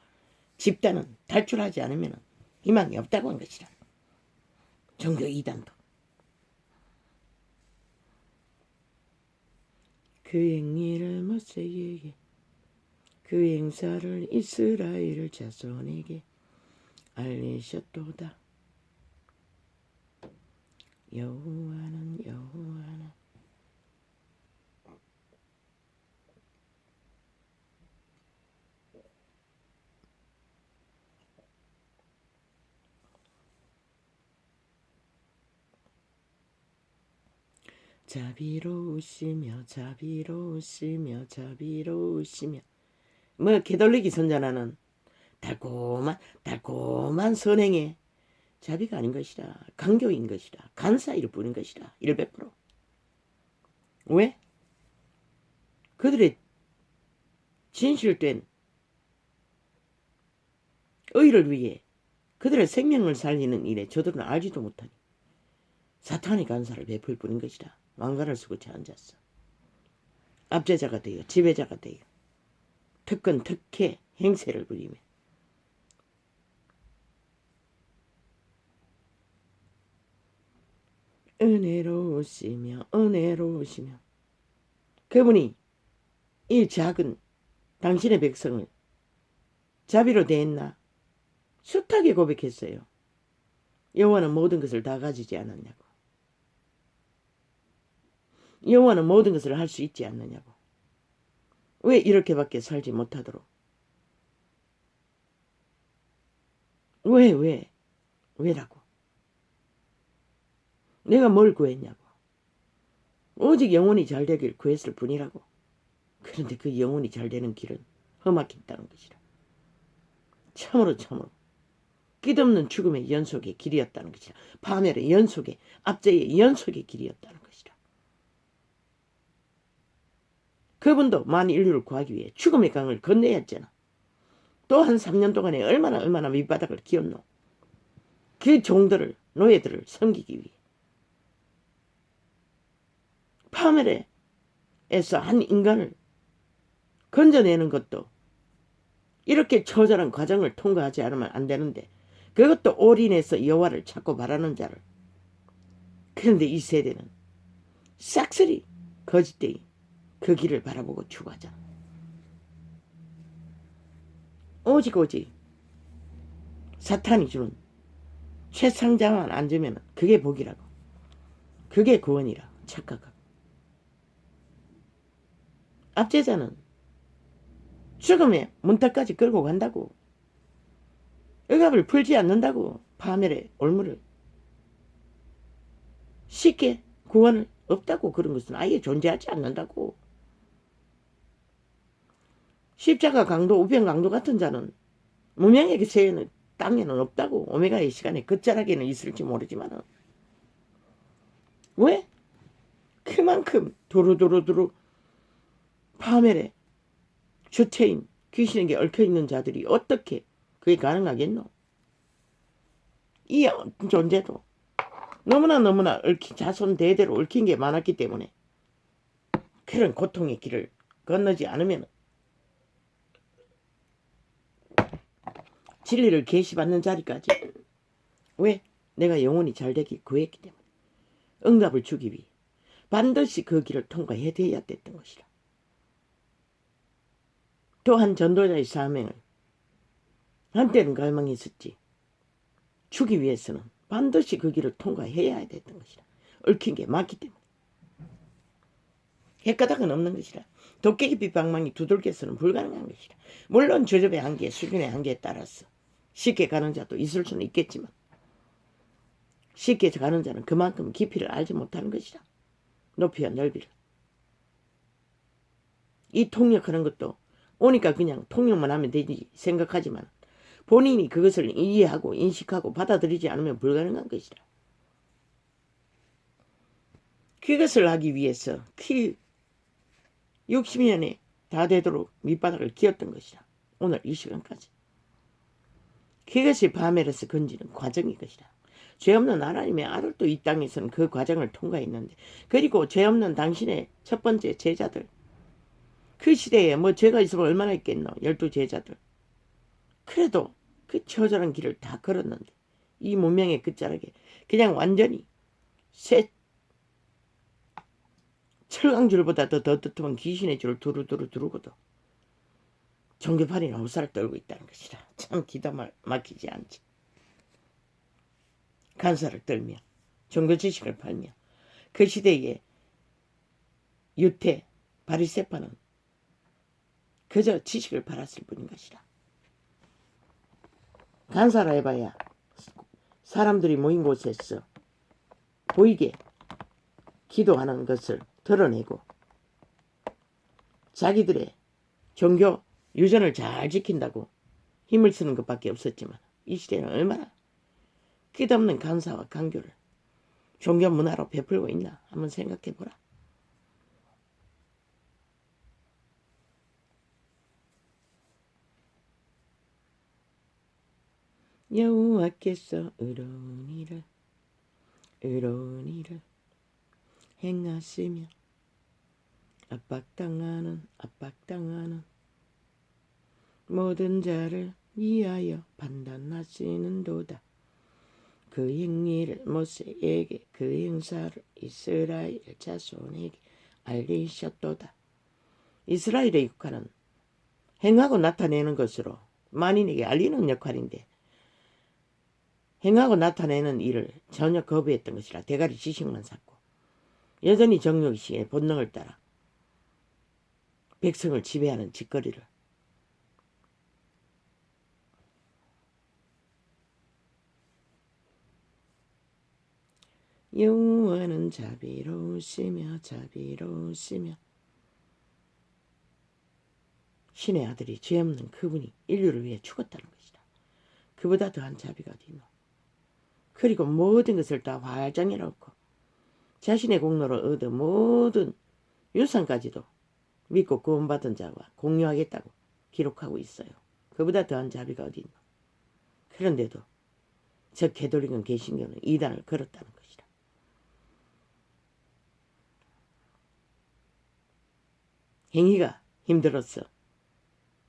집단은 탈출하지 않으면 희망이 없다고 한 것이라. 종교 이단도. 그 행위를 모세에게, 그 행사를 이스라엘 자손에게 알리셨도다. 여호와는 자비로우시며 뭐 개돌리기 선전하는 달콤한 선행에 자비가 아닌 것이라. 강교인 것이라. 간사이를 부린 것이라. 100%. 왜? 그들의 진실된 의를 위해 그들의 생명을 살리는 일에 저들은 알지도 못하니 사탄의 간사를 베풀 뿐인 것이라. 왕관을 쓰고 저 앉았어. 압제자가 되어 지배자가 되어 특권 특혜 행세를 부리며 은혜로우시며 그분이 이 작은 당신의 백성을 자비로 대했나? 숱하게 고백했어요. 여호와는 모든 것을 다 가지지 않았냐고. 여호와는 모든 것을 할 수 있지 않느냐고. 왜 이렇게밖에 살지 못하도록? 왜라고? 내가 뭘 구했냐고. 오직 영혼이 잘 되길 구했을 뿐이라고. 그런데 그 영혼이 잘 되는 길은 험악했다는 것이라. 참으로 끝없는 죽음의 연속의 길이었다는 것이라. 파멸의 연속의, 압제의 연속의 길이었다는 것이라. 그분도 만인류를 구하기 위해 죽음의 강을 건너야 했잖아. 또 한 3년 동안에 얼마나 밑바닥을 기었노. 그 종들을, 노예들을 섬기기 위해. 파멸에서 한 인간을 건져내는 것도 이렇게 처절한 과정을 통과하지 않으면 안 되는데, 그것도 올인해서 여호와를 찾고 바라는 자를. 그런데 이 세대는 싹쓸이 거짓되이 그 길을 바라보고 추구하잖아. 오직 사탄이 주는 최상자만 앉으면 그게 복이라고. 그게 구원이라 착각하고. 압제자는 죽음의 문턱까지 끌고 간다고. 억압을 풀지 않는다고. 파멸의 올무를. 쉽게 구원을 없다고. 그런 것은 아예 존재하지 않는다고. 십자가 강도, 우편 강도 같은 자는 무명의 세에는 땅에는 없다고. 오메가의 시간에 끝자락에는 있을지 모르지만 왜? 그만큼 두루두루 파멸의 주체인 귀신에게 얽혀있는 자들이 어떻게 그게 가능하겠노? 이 존재도 너무나 얽힌, 자손 대대로 얽힌 게 많았기 때문에 그런 고통의 길을 건너지 않으면 진리를 계시받는 자리까지. 왜? 내가 영혼이 잘 되기 구했기 때문에. 응답을 주기 위해 반드시 그 길을 통과해야 됐던 것이라. 또한 전도자의 사명을 한때는 갈망이 있었지. 주기 위해서는 반드시 그 길을 통과해야 됐던 것이라. 얽힌 게 많기 때문에. 헷가닥은 없는 것이라. 도깨비빛 방망이 두들겨서는 불가능한 것이라. 물론 저접의 한계, 수준의 한계에 따라서 쉽게 가는 자도 있을 수는 있겠지만 쉽게 가는 자는 그만큼 깊이를 알지 못하는 것이라. 높이와 넓이를. 이 통역하는 것도 오니까 그냥 통역만 하면 되지 생각하지만 본인이 그것을 이해하고 인식하고 받아들이지 않으면 불가능한 것이라. 그것을 하기 위해서 60년에 다 되도록 밑바닥을 기었던 것이라. 오늘 이 시간까지. 그것이 바멜에서 건지는 과정인 것이라. 죄 없는 하나님의 아들도 이 땅에서는 그 과정을 통과했는데, 그리고 죄 없는 당신의 첫 번째 제자들, 그 시대에 뭐 죄가 있으면 얼마나 있겠노. 12 제자들. 그래도 그 처절한 길을 다 걸었는데 이 문명의 끝자락에 그냥 완전히 새 철강줄보다 더 두툼한 귀신의 줄을 두루두루 두르고도 종교판이 호사를 떨고 있다는 것이라. 참 기가 막히지 않지. 간사를 떨며 종교 지식을 팔며 그 시대에 유태 바리새파는 그저 지식을 팔았을 뿐인 것이라. 간사라 해봐야 사람들이 모인 곳에서 보이게 기도하는 것을 드러내고 자기들의 종교 유전을 잘 지킨다고 힘을 쓰는 것밖에 없었지만, 이 시대는 얼마나 끝없는 간사와 강교를 종교 문화로 베풀고 있나 한번 생각해 보라. 여호와께서 의로운 일을 행하시며 압박당하는 모든 자를 위하여 판단하시는도다. 그 행위를 모세에게, 그 행사를 이스라엘 자손에게 알리셨도다. 이스라엘의 역할은 행하고 나타내는 것으로 만인에게 알리는 역할인데, 행하고 나타내는 일을 전혀 거부했던 것이라 대가리 지식만 샀고 여전히 정욕의식의 본능을 따라 백성을 지배하는 짓거리를. 여호와는 자비로우시며 신의 아들이 죄 없는 그분이 인류를 위해 죽었다는 것이다. 그보다 더한 자비가 어디 있노. 그리고 모든 것을 다 활짝 열어놓고 자신의 공로로 얻은 모든 유산까지도 믿고 구원받은 자와 공유하겠다고 기록하고 있어요. 그보다 더한 자비가 어디 있노. 그런데도 저 개돌리건 개신교는 이단을 걸었다는 것이다. 행위가 힘들었어.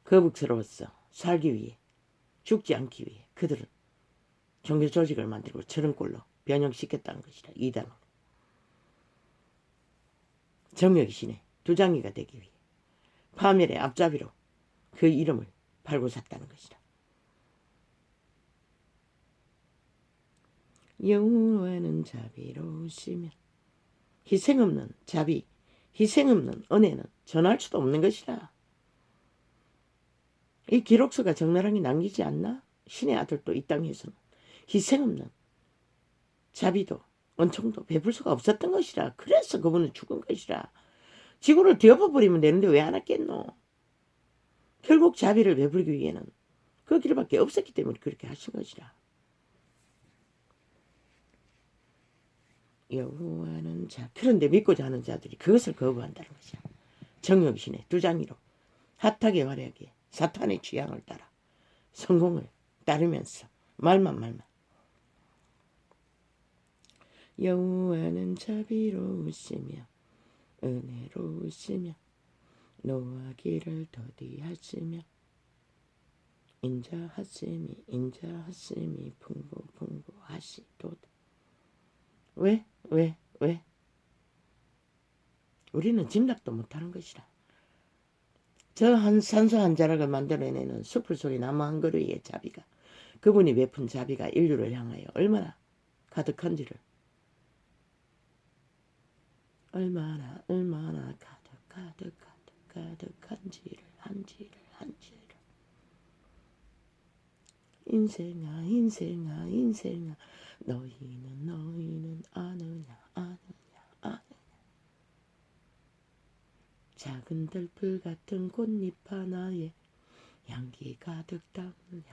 거북스러웠어. 살기 위해, 죽지 않기 위해 그들은 종교 조직을 만들고 저런 꼴로 변형시켰다는 것이다. 이단으로. 정욕의 신의 두장이가 되기 위해 파멸의 앞잡이로 그 이름을 팔고 샀다는 것이다. 여호와는 자비로우시며, 희생 없는 자비, 희생 없는 은혜는 전할 수도 없는 것이라. 이 기록서가 적나라하게 남기지 않나? 신의 아들도 이 땅에서는 희생 없는 자비도 은총도 베풀 수가 없었던 것이라. 그래서 그분은 죽은 것이라. 지구를 뒤엎어버리면 되는데 왜 안 했겠노. 결국 자비를 베풀기 위해는 그 길밖에 없었기 때문에 그렇게 하신 것이라. 여호와는 그런데 믿고자 하는 자들이 그것을 거부한다는 것이야. 정욕신의 두장이로 핫하게 화려하게 사탄의 취향을 따라 성공을 따르면서 말만 여호와는 자비로우시며 은혜로우시며 노하기를 더디하시며 인자하심이 풍부하시도다. 왜? 우리는 짐작도 못하는 것이라. 저 산소 한 자락을 만들어내는 숲을 속에 나무 한 그루의 자비가, 그분이 베푼 자비가 인류를 향하여 얼마나 가득한지를, 얼마나 가득한지를 인생아 너희는 아느냐. 작은 들풀 같은 꽃잎 하나에 향기 가득 담은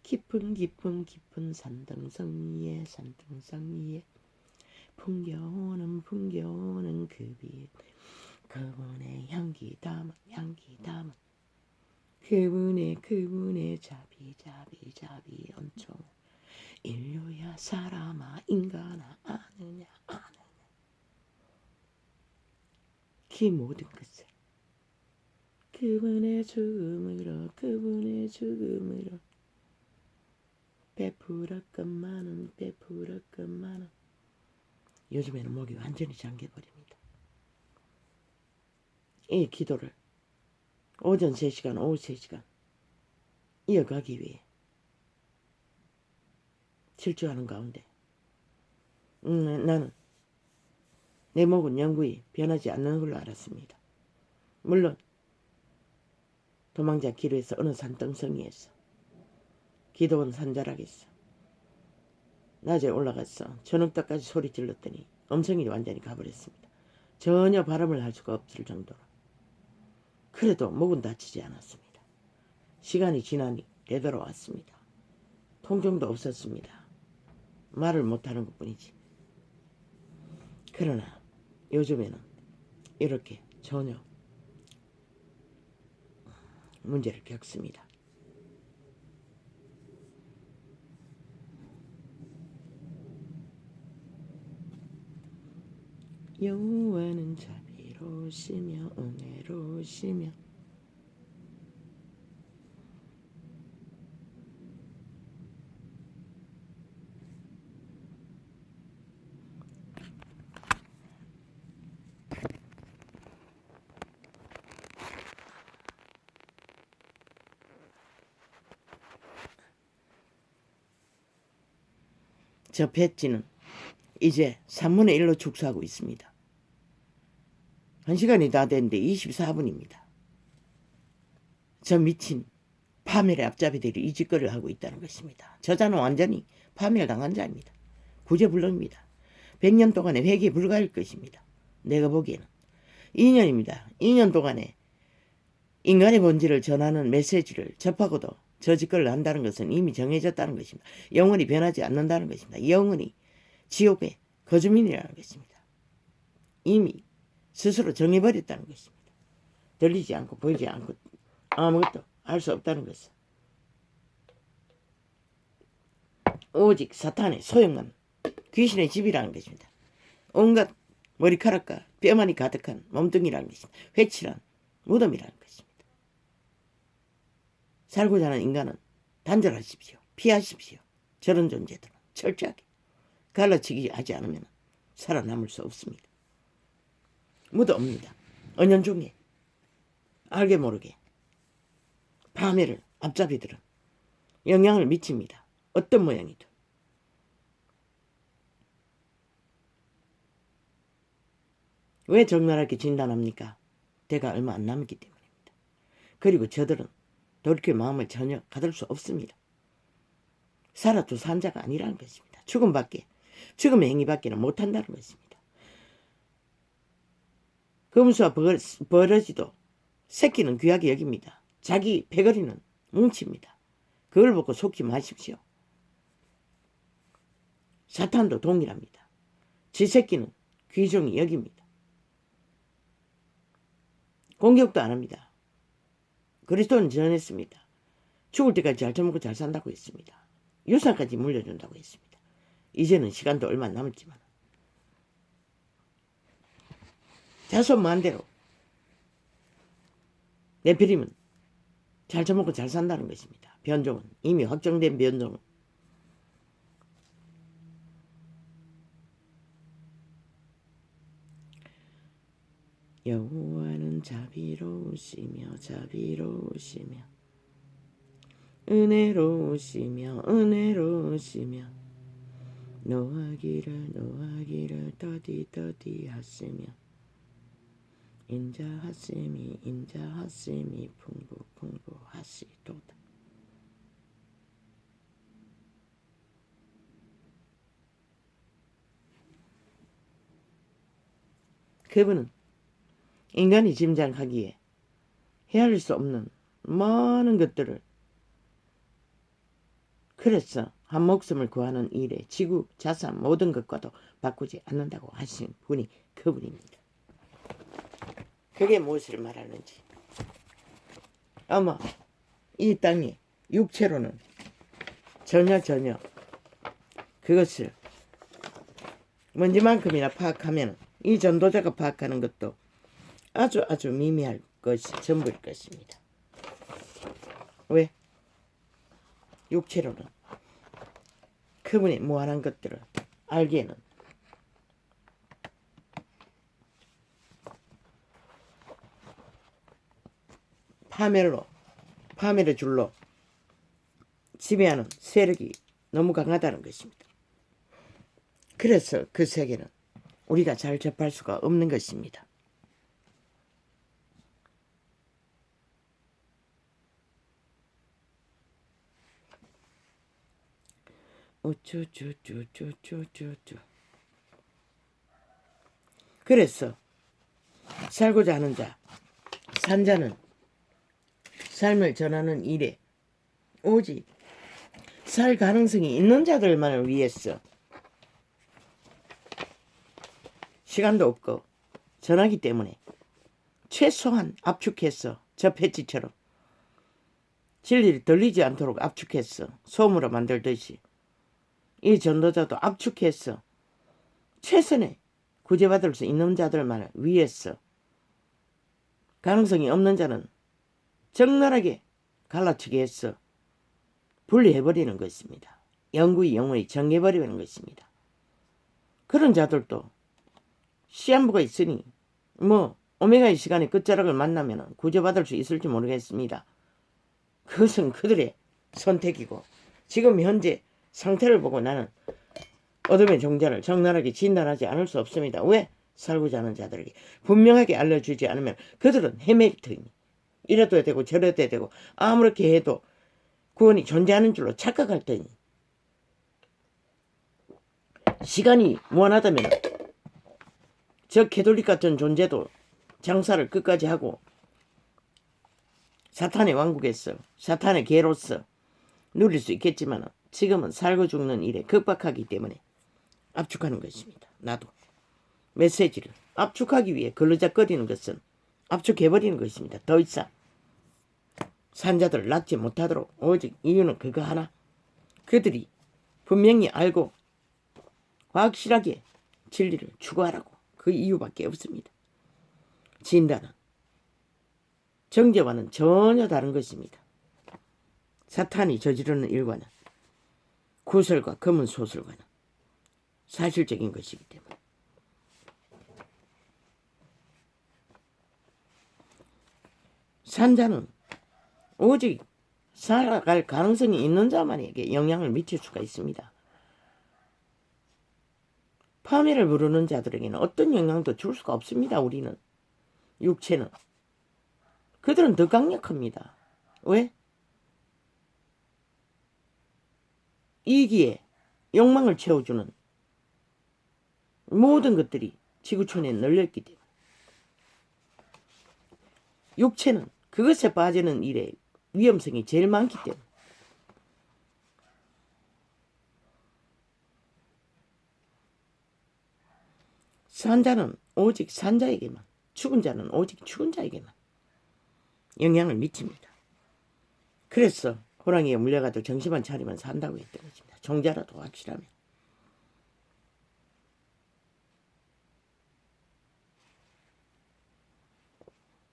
깊은 산등성 위에 풍겨오는 그 빛, 그분의 향기 담은 그분의 자비 엄청 인류야 사람아 인간아 아느냐 그 모든 것을 그분의 죽음으로 베풀었건만은 요즘에는 목이 완전히 잠겨버립니다. 이 기도를 오전 3시간 오후 3시간 이어가기 위해 질주하는 가운데 나는 내 목은 영구히 변하지 않는 걸로 알았습니다. 물론 도망자 기로에서 어느 산등성이에서 기도원 산자락에서 낮에 올라가서 저녁때까지 소리 질렀더니 음성이 완전히 가버렸습니다. 전혀 발음을 할 수가 없을 정도로. 그래도 목은 다치지 않았습니다. 시간이 지나니 되돌아왔습니다. 통증도 없었습니다. 말을 못하는 것뿐이지. 그러나 요즘에는 이렇게 전혀 문제를 겪습니다. 여호와는 자비로우시며 은혜로우시며 저 배지는 이제 3분의 1로 축소하고 있습니다. 1시간이 다 됐는데 24분입니다. 저 미친 파멸의 앞잡이들이 이 짓거리를 하고 있다는 것입니다. 저자는 완전히 파멸당한 자입니다. 구제불능입니다. 100년 동안의 회개 불가할 것입니다. 내가 보기에는 2년입니다. 2년 동안에 인간의 본질을 전하는 메시지를 접하고도 저 짓거리를 한다는 것은 이미 정해졌다는 것입니다. 영원히 변하지 않는다는 것입니다. 영원히 지옥의 거주민이라는 것입니다. 이미 스스로 정해버렸다는 것입니다. 들리지 않고 보이지 않고 아무것도 알 수 없다는 것은 오직 사탄의 소용만 귀신의 집이라는 것입니다. 온갖 머리카락과 뼈만이 가득한 몸뚱이라는 것입니다. 회칠한 무덤이라는 것입니다. 살고자 하는 인간은 단절하십시오. 피하십시오. 저런 존재들은 철저하게 갈라치기 하지 않으면 살아남을 수 없습니다. 무덤입니다. 은연중에 알게 모르게 파멸을 앞잡이들은 영향을 미칩니다. 어떤 모양이든. 왜 적나라하게 진단합니까? 대가 얼마 안 남았기 때문입니다. 그리고 저들은 돌이킬 마음을 전혀 가질 수 없습니다. 살아도 산 자가 아니라는 것입니다. 죽음의 행위밖에는 못한다는 것입니다. 금수와 버러지도 새끼는 귀하게 여깁니다. 자기 패거리는 뭉칩니다. 그걸 보고 속지 마십시오. 사탄도 동일합니다. 지 새끼는 귀중히 여깁니다. 공격도 안 합니다. 그리스도는 전했습니다. 죽을 때까지 잘 처먹고 잘 산다고 했습니다. 유산까지 물려준다고 했습니다. 이제는 시간도 얼마 안 남았지만 자손만대로 네피림은 잘 처먹고 잘 산다는 것입니다. 변종은 이미 확정된 변종은 여호와는 자비로우시며 은혜로우시며 노하기를 더디 하시며 인자하심이 풍부하시도다. 그분은 인간이 짐작하기에 헤아릴 수 없는 많은 것들을 그래서 한 목숨을 구하는 일에 지구, 자산 모든 것과도 바꾸지 않는다고 하신 분이 그분입니다. 그게 무엇을 말하는지. 어머 이 땅이 육체로는 전혀 그것을 먼지만큼이나 파악하면 이 전도자가 파악하는 것도 아주 미미할 것이 전부일 것입니다. 왜? 육체로는 그분의 무한한 것들을 알기에는 파멸의 줄로 지배하는 세력이 너무 강하다는 것입니다. 그래서 그 세계는 우리가 잘 접할 수가 없는 것입니다. 그래서 살고자 하는 자, 산자는 삶을 전하는 일에 오직 살 가능성이 있는 자들만을 위해서 시간도 없고 전하기 때문에 최소한 압축해서 저 패치처럼 진리를 들리지 않도록 압축해서 솜으로 만들듯이 이 전도자도 압축해서 최선의 구제받을 수 있는 자들만을 위해서 가능성이 없는 자는 적나라하게 갈라치게 해서 분리해버리는 것입니다. 영구히 영원히 정해버리는 것입니다. 그런 자들도 시한부가 있으니 오메가의 시간에 끝자락을 만나면 구제받을 수 있을지 모르겠습니다. 그것은 그들의 선택이고 지금 현재 상태를 보고 나는 어둠의 종자를 적나라하게 진단하지 않을 수 없습니다. 왜? 살고자 하는 자들에게 분명하게 알려주지 않으면 그들은 헤맬 터이니 이래도 해야 되고 저래도 해야 되고 아무렇게 해도 구원이 존재하는 줄로 착각할 터이니 시간이 무한하다면 저 캐톨릭 같은 존재도 장사를 끝까지 하고 사탄의 왕국에서 사탄의 개로서 누릴 수 있겠지만 지금은 살고 죽는 일에 급박하기 때문에 압축하는 것입니다. 나도 메시지를 압축하기 위해 걸러작거리는 것은 압축해버리는 것입니다. 더 이상 산자들을 낳지 못하도록 오직 이유는 그거 하나. 그들이 분명히 알고 확실하게 진리를 추구하라고. 그 이유밖에 없습니다. 진단은 정죄와는 전혀 다른 것입니다. 사탄이 저지르는 일과는 구설과 검은 소설과는 사실적인 것이기 때문에 산자는 오직 살아갈 가능성이 있는 자만에게 영향을 미칠 수가 있습니다. 파멸을 부르는 자들에게는 어떤 영향도 줄 수가 없습니다. 우리는 육체는 그들은 더 강력합니다. 왜? 이기에 욕망을 채워주는 모든 것들이 지구촌에 널려있기 때문에 육체는 그것에 빠지는 일에 위험성이 제일 많기 때문에 산자는 오직 산자에게만, 죽은 자는 오직 죽은 자에게만 영향을 미칩니다. 그래서 호랑이에 물려가도 정신만 차리면 산다고 했던 것입니다. 종자라도 확실하면.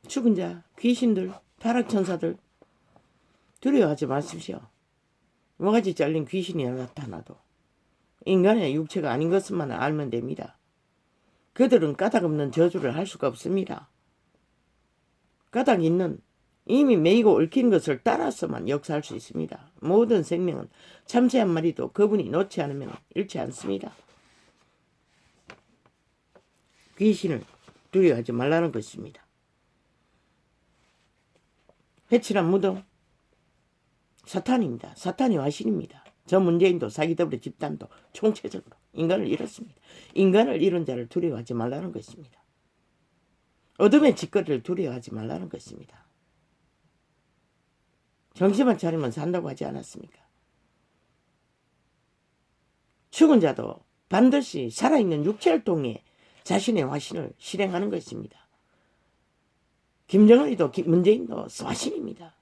죽은 자, 귀신들, 타락천사들 두려워하지 마십시오. 뭐가지 잘린 귀신이 나타나도 인간의 육체가 아닌 것만 알면 됩니다. 그들은 까닭 없는 저주를 할 수가 없습니다. 까닭 있는 이미 매이고 얽힌 것을 따라서만 역사할 수 있습니다. 모든 생명은 참새 한 마리도 그분이 놓지 않으면 잃지 않습니다. 귀신을 두려워하지 말라는 것입니다. 회칠한 무덤 사탄입니다. 사탄이 화신입니다. 저 문재인도 사기더블의 집단도 총체적으로 인간을 잃었습니다. 인간을 잃은 자를 두려워하지 말라는 것입니다. 어둠의 짓거리를 두려워하지 말라는 것입니다. 정신만 차리면 산다고 하지 않았습니까? 죽은 자도 반드시 살아있는 육체를 통해 자신의 화신을 실행하는 것입니다. 김정은이도 문재인도 화신입니다.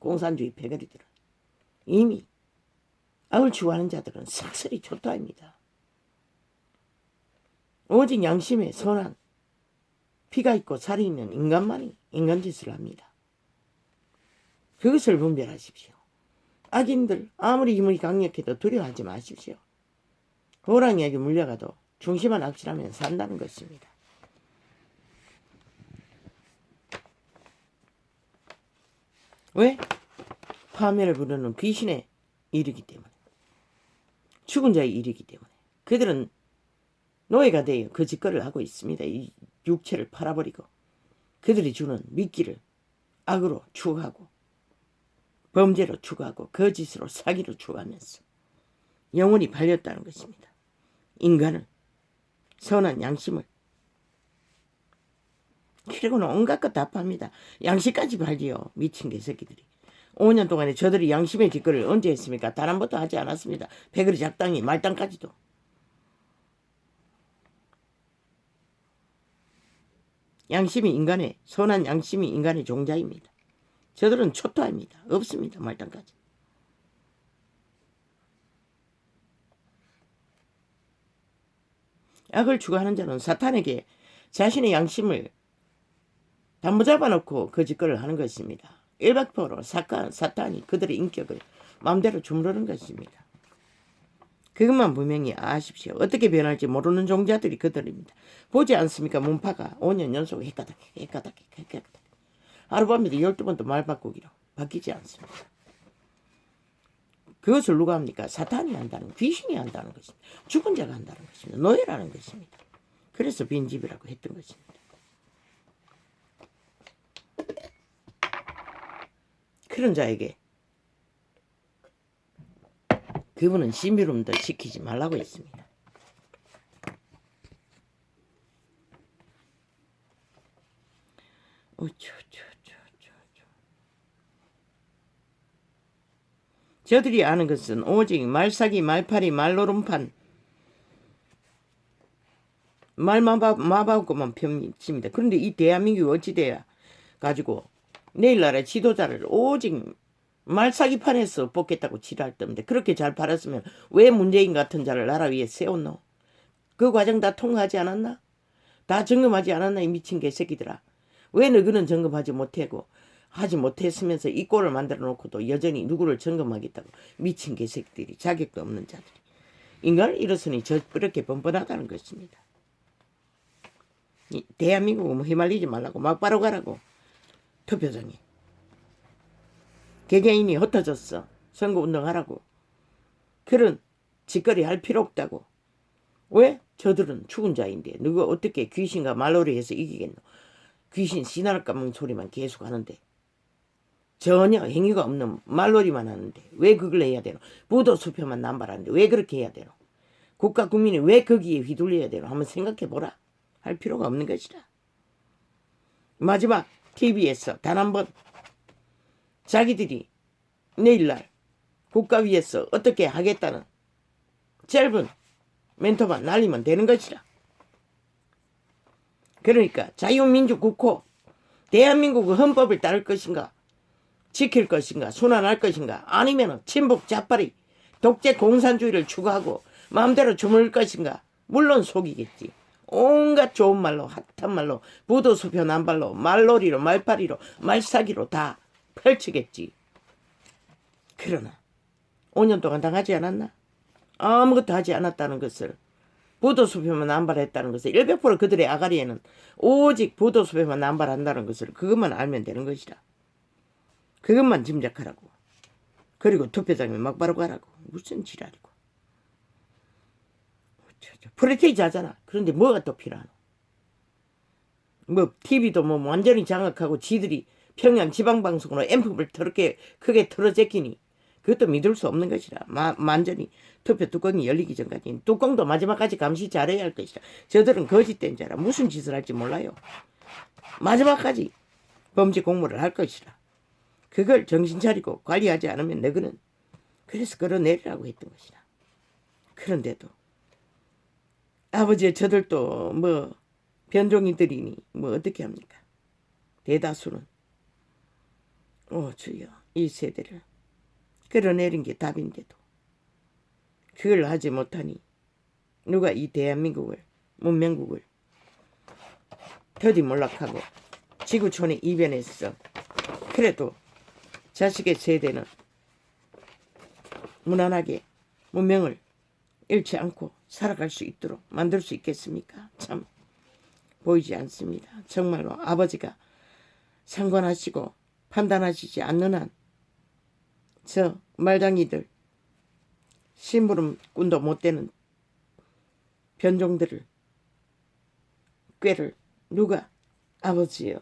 공산주의 패거리들은. 이미 악을 추구하는 자들은 싹쓸이 초토화입니다. 오직 양심에 선한 피가 있고 살이 있는 인간만이 인간짓을 합니다. 그것을 분별하십시오. 악인들 아무리 힘이 강력해도 두려워하지 마십시오. 호랑이에게 물려가도 중심만 확실하면 산다는 것입니다. 왜? 파멸을 부르는 귀신의 일이기 때문에, 죽은 자의 일이기 때문에 그들은 노예가 되어 그 짓거리를 하고 있습니다. 이 육체를 팔아버리고 그들이 주는 미끼를 악으로 추구하고 범죄로 추구하고 거짓으로 사기로 추구하면서 영혼이 팔렸다는 것입니다. 인간은 선한 양심을, 그리고는 온갖 것 다 팝니다. 양심까지 팔지요. 미친 개새끼들이. 5년 동안에 저들이 양심의 짓거리를 언제 했습니까? 단 한 번도 하지 않았습니다. 배그리 작당이 말당까지도. 양심이 인간의, 선한 양심이 인간의 종자입니다. 저들은 초토화입니다. 없습니다. 말당까지. 악을 추구하는 자는 사탄에게 자신의 양심을 담보 잡아놓고 그 짓거리를 하는 것입니다. 일박포로 사탄이 그들의 인격을 마음대로 주무르는 것입니다. 그것만 분명히 아십시오. 어떻게 변할지 모르는 종자들이 그들입니다. 보지 않습니까? 문파가 5년 연속 헷가닥. 하루밤에도 12번도 말 바꾸기로 바뀌지 않습니다. 그것을 누가 합니까? 사탄이 한다는, 귀신이 한다는 것입니다. 죽은 자가 한다는 것입니다. 노예라는 것입니다. 그래서 빈집이라고 했던 것입니다. 그런 자에게 그분은 신비로움도 시키지 말라고 했습니다. 저들이 아는 것은 오직 말사기, 말파리, 말노름판, 말마바고만 펴집니다. 그런데 이 대한민국이 어찌 돼야 가지고 내일 나라 지도자를 오직 말사기판에서 뽑겠다고 지랄 던데, 그렇게 잘 팔았으면 왜 문재인 같은 자를 나라 위에 세웠노? 그 과정 다 통과하지 않았나? 다 점검하지 않았나? 이 미친 개새끼들아. 왜 너희는 점검하지 못하고 하지 못했으면서 이 꼴을 만들어 놓고도 여전히 누구를 점검하겠다고. 미친 개새끼들이, 자격도 없는 자들이. 인간을 잃었으니 그렇게 뻔뻔하다는 것입니다. 대한민국은 휘말리지 말라고, 막바로 가라고. 투표장에 개개인이 흩어졌어. 선거운동하라고. 그런 짓거리 할 필요 없다고. 왜? 저들은 죽은 자인데 누가 어떻게 귀신과 말놀이 해서 이기겠노? 귀신 신할 까먹는 소리만 계속 하는데 전혀 행위가 없는 말놀이만 하는데 왜 그걸 해야 되노? 부도수표만 남발하는데 왜 그렇게 해야 되노? 국가 국민이 왜 거기에 휘둘려야 되노? 한번 생각해보라. 할 필요가 없는 것이다. 마지막 TV에서 단 한 번 자기들이 내일날 국가 위에서 어떻게 하겠다는 짧은 멘토만 날리면 되는 것이라. 그러니까 자유민주국호, 대한민국의 헌법을 따를 것인가, 지킬 것인가, 순환할 것인가, 아니면 친북 좌파리 독재 공산주의를 추구하고 마음대로 주물 것인가. 물론 속이겠지. 온갖 좋은 말로, 핫한 말로, 부도수표 남발로, 말놀이로, 말파리로, 말사기로 다 펼치겠지. 그러나 5년 동안 당하지 않았나? 아무것도 하지 않았다는 것을, 부도수표만 남발했다는 것을, 100% 그들의 아가리에는 오직 부도수표만 남발한다는 것을 그것만 알면 되는 것이다. 그것만 짐작하라고. 그리고 투표장에 막바로 가라고. 무슨 지랄이고. 프레테이지 하잖아. 그런데 뭐가 또 필요하노? 뭐 TV도 뭐 완전히 장악하고 지들이 평양 지방방송으로 앰프를 더럽게 크게 틀어제끼니 그것도 믿을 수 없는 것이라. 완전히 투표 뚜껑이 열리기 전까지 뚜껑도 마지막까지 감시 잘해야 할 것이라. 저들은 거짓된 자라. 무슨 짓을 할지 몰라요. 마지막까지 범죄 공모를 할 것이라. 그걸 정신 차리고 관리하지 않으면 너희는 그래서 끌어내리라고 했던 것이라. 그런데도 아버지의 저들도 뭐 변종이들이니 뭐 어떻게 합니까? 대다수는 오 주여, 이 세대를 끌어내린 게 답인데도 그걸 하지 못하니 누가 이 대한민국을, 문명국을 더디 몰락하고 지구촌에 이변했어. 그래도 자식의 세대는 무난하게 문명을 잃지 않고 살아갈 수 있도록 만들 수 있겠습니까? 참 보이지 않습니다. 정말로 아버지가 상관하시고 판단하시지 않는 한 저 말장이들, 심부름꾼도 못 되는 변종들을 꾀를 누가 아버지요.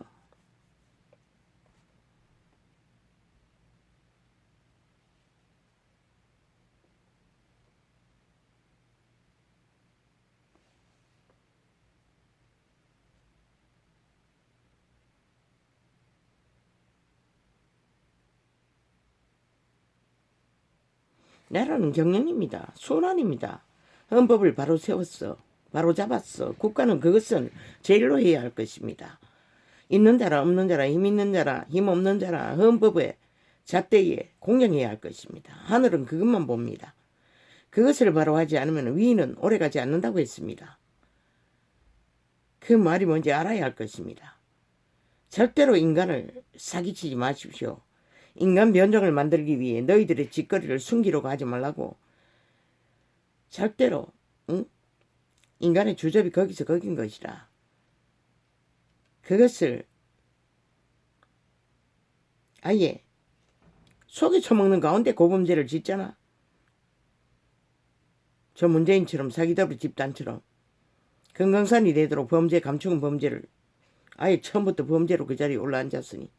나라는 경영입니다. 순환입니다. 헌법을 바로 세웠어. 바로 잡았어. 국가는 그것은 제일로 해야 할 것입니다. 있는 자라 없는 자라 힘 있는 자라 힘 없는 자라 헌법에 잣대에 공경해야 할 것입니다. 하늘은 그것만 봅니다. 그것을 바로 하지 않으면 위는 오래가지 않는다고 했습니다. 그 말이 뭔지 알아야 할 것입니다. 절대로 인간을 사기치지 마십시오. 인간 변종을 만들기 위해 너희들의 짓거리를 숨기려고 하지 말라고. 절대로 인간의 주접이 거기서 거긴 것이라. 그것을 아예 속에 처먹는 가운데 고범죄를 짓잖아. 저 문재인처럼 사기더블 집단처럼 금강산이 되도록 범죄 감추는 범죄를 아예 처음부터 범죄로 그 자리에 올라앉았으니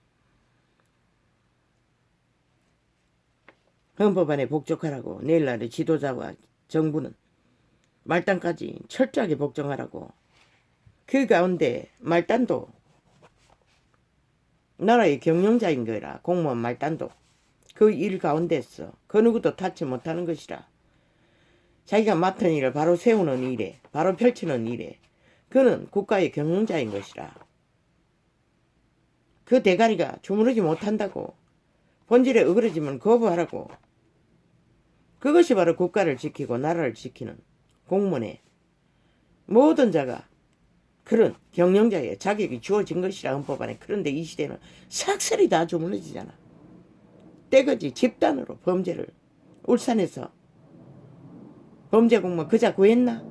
헌법안에 복종하라고. 내일날의 지도자와 정부는 말단까지 철저하게 복종하라고. 그 가운데 말단도 나라의 경영자인 거라. 공무원 말단도 그 일 가운데서 그 누구도 타치 못하는 것이라. 자기가 맡은 일을 바로 세우는 일에, 바로 펼치는 일에 그는 국가의 경영자인 것이라. 그 대가리가 주무르지 못한다고. 본질에 어그러지면 거부하라고. 그것이 바로 국가를 지키고 나라를 지키는 공무원의 모든 자가 그런 경영자의 자격이 주어진 것이라. 헌법안에. 그런데 이 시대는 삭설이 다 주무러지잖아. 떼거지 집단으로 범죄를. 울산에서 범죄 공무원 그자 구했나?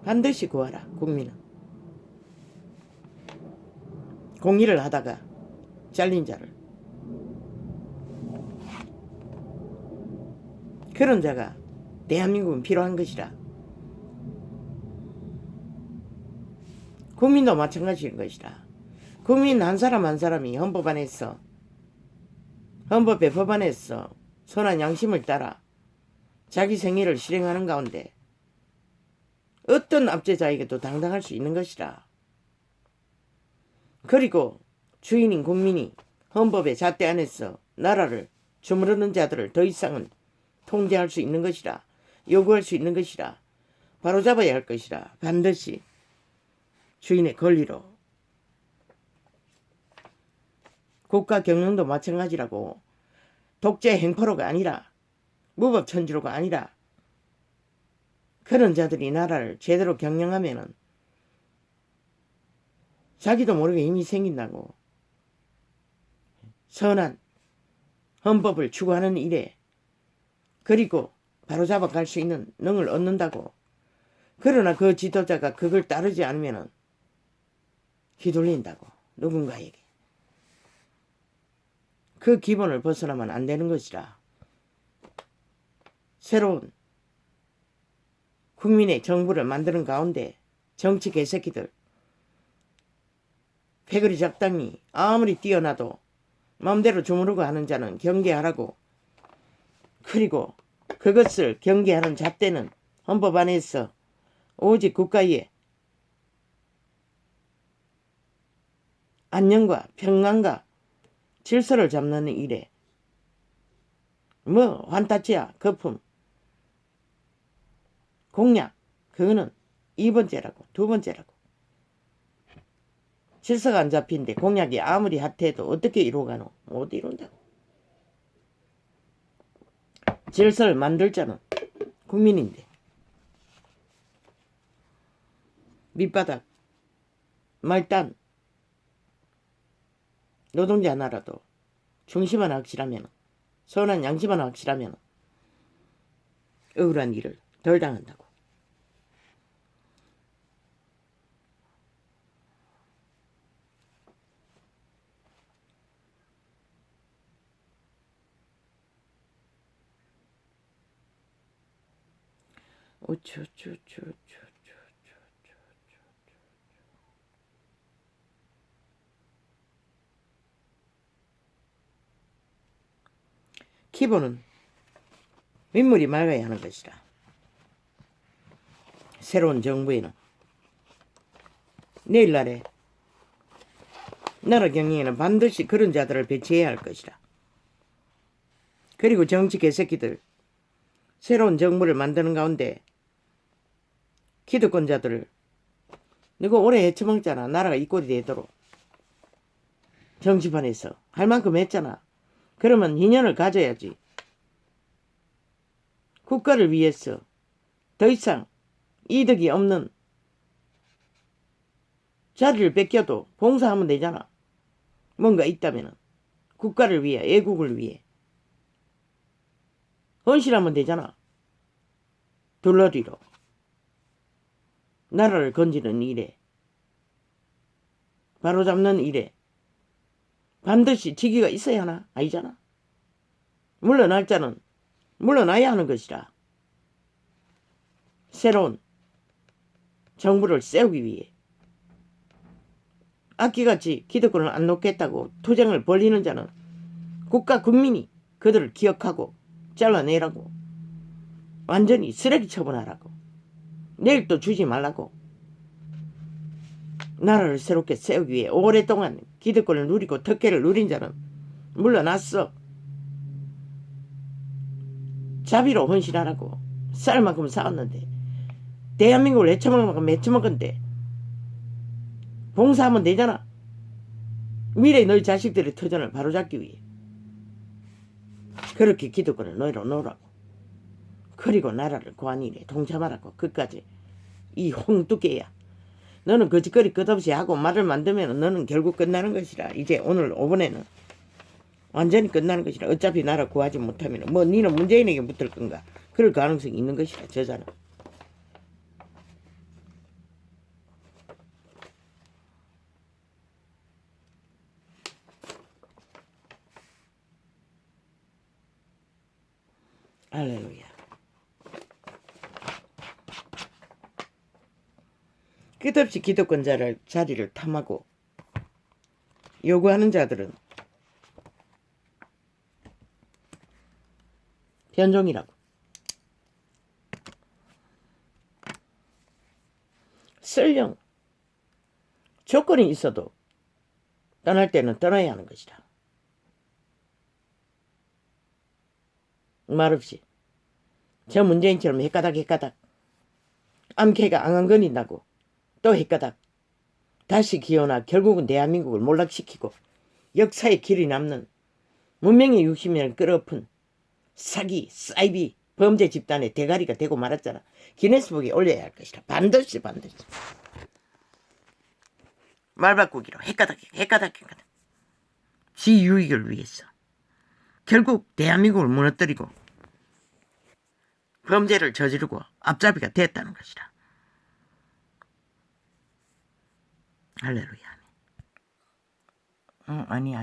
반드시 구하라. 국민은 공의를 하다가 잘린 자를. 그런 자가 대한민국은 필요한 것이라. 국민도 마찬가지인 것이라. 국민 한 사람 한 사람이 헌법 안에서 헌법의 법안에서 선한 양심을 따라 자기 생애를 실행하는 가운데 어떤 압제자에게도 당당할 수 있는 것이라. 그리고 주인인 국민이 헌법의 잣대 안에서 나라를 주무르는 자들을 더 이상은 통제할 수 있는 것이라. 요구할 수 있는 것이라. 바로잡아야 할 것이라. 반드시 주인의 권리로. 국가 경영도 마찬가지라고. 독재 행포로가 아니라 무법천지로가 아니라 그런 자들이 나라를 제대로 경영하면은 자기도 모르게 힘이 생긴다고. 선한 헌법을 추구하는 일에 그리고 바로잡아 갈 수 있는 능을 얻는다고. 그러나 그 지도자가 그걸 따르지 않으면 휘둘린다고. 누군가에게. 그 기본을 벗어나면 안 되는 것이라. 새로운 국민의 정부를 만드는 가운데 정치 개새끼들, 패거리 작당이 아무리 뛰어나도 마음대로 주무르고 하는 자는 경계하라고. 그리고 그것을 경계하는 잣대는 헌법 안에서 오직 국가의 안녕과 평안과 질서를 잡는 일에 뭐 환타치야 거품 공약 그거는 2번째라고 2번째라고. 질서가 안 잡힌데 공약이 아무리 핫해도 어떻게 이루어가노? 못 이룬다고. 질서를 만들 자는 국민인데 밑바닥 말단 노동자 하나라도 중심 하나 확실하면 선한 양심 하나 확실하면 억울한 일을 덜 당한다고. 기본은 민물이 맑아야 하는 것이라. 새로운 정부에는 내일날에 나라 경영에는 반드시 그런 자들을 배치해야 할 것이라. 그리고 정치 개새끼들 새로운 정부를 만드는 가운데 기득권자들을 누구 오래 헤쳐먹잖아. 나라가 이 꼴이 되도록 정치판에서 할 만큼 했잖아. 그러면 인연을 가져야지. 국가를 위해서 더 이상 이득이 없는 자리를 뺏겨도 봉사하면 되잖아. 뭔가 있다면 국가를 위해 애국을 위해 헌신하면 되잖아. 둘러리로 나라를 건지는 일에 바로잡는 일에 반드시 직위가 있어야 하나? 아니잖아. 물러날 자는 물러나야 하는 것이라. 새로운 정부를 세우기 위해 악기같이 기득권을 안 놓겠다고 투쟁을 벌이는 자는 국가 국민이 그들을 기억하고 잘라내라고 완전히 쓰레기 처분하라고 내일 또 주지 말라고 나라를 새롭게 세우기 위해 오랫동안 기득권을 누리고 특혜를 누린 자는 물러났어. 자비로 헌신하라고. 쌀 만큼 싸웠는데 대한민국을 헤쳐먹은 만큼 헤쳐먹은데 봉사하면 되잖아. 미래의 너희 자식들의 터전을 바로잡기 위해 그렇게 기득권을 너희로 놓으라고. 그리고 나라를 구한일에 동참하라고. 끝까지. 이 홍두깨야. 너는 거짓거리 끝없이 하고 말을 만들면 너는 결국 끝나는 것이라. 이제 오늘 5분에는 완전히 끝나는 것이라. 어차피 나라 구하지 못하면 뭐 니는 문재인에게 붙을 건가. 그럴 가능성이 있는 것이라. 저자는. 할렐루야. 끝없이 기득권자를 자리를 탐하고 요구하는 자들은 변종이라고. 설령 조건이 있어도 떠날 때는 떠나야 하는 것이라. 말없이 저 문재인처럼 헷가닥 암캐가 앙앙거린다고 또 헷가닥 다시 기어나 결국은 대한민국을 몰락시키고 역사의 길이 남는 문명의 60년을 끌어엎은 사기, 사이비, 범죄 집단의 대가리가 되고 말았잖아. 기네스북에 올려야 할 것이라. 반드시. 말 바꾸기로 헷가닥. 지 유익을 위해서. 결국 대한민국을 무너뜨리고 범죄를 저지르고 앞잡이가 됐다는 것이라. 할렐루야. 아니.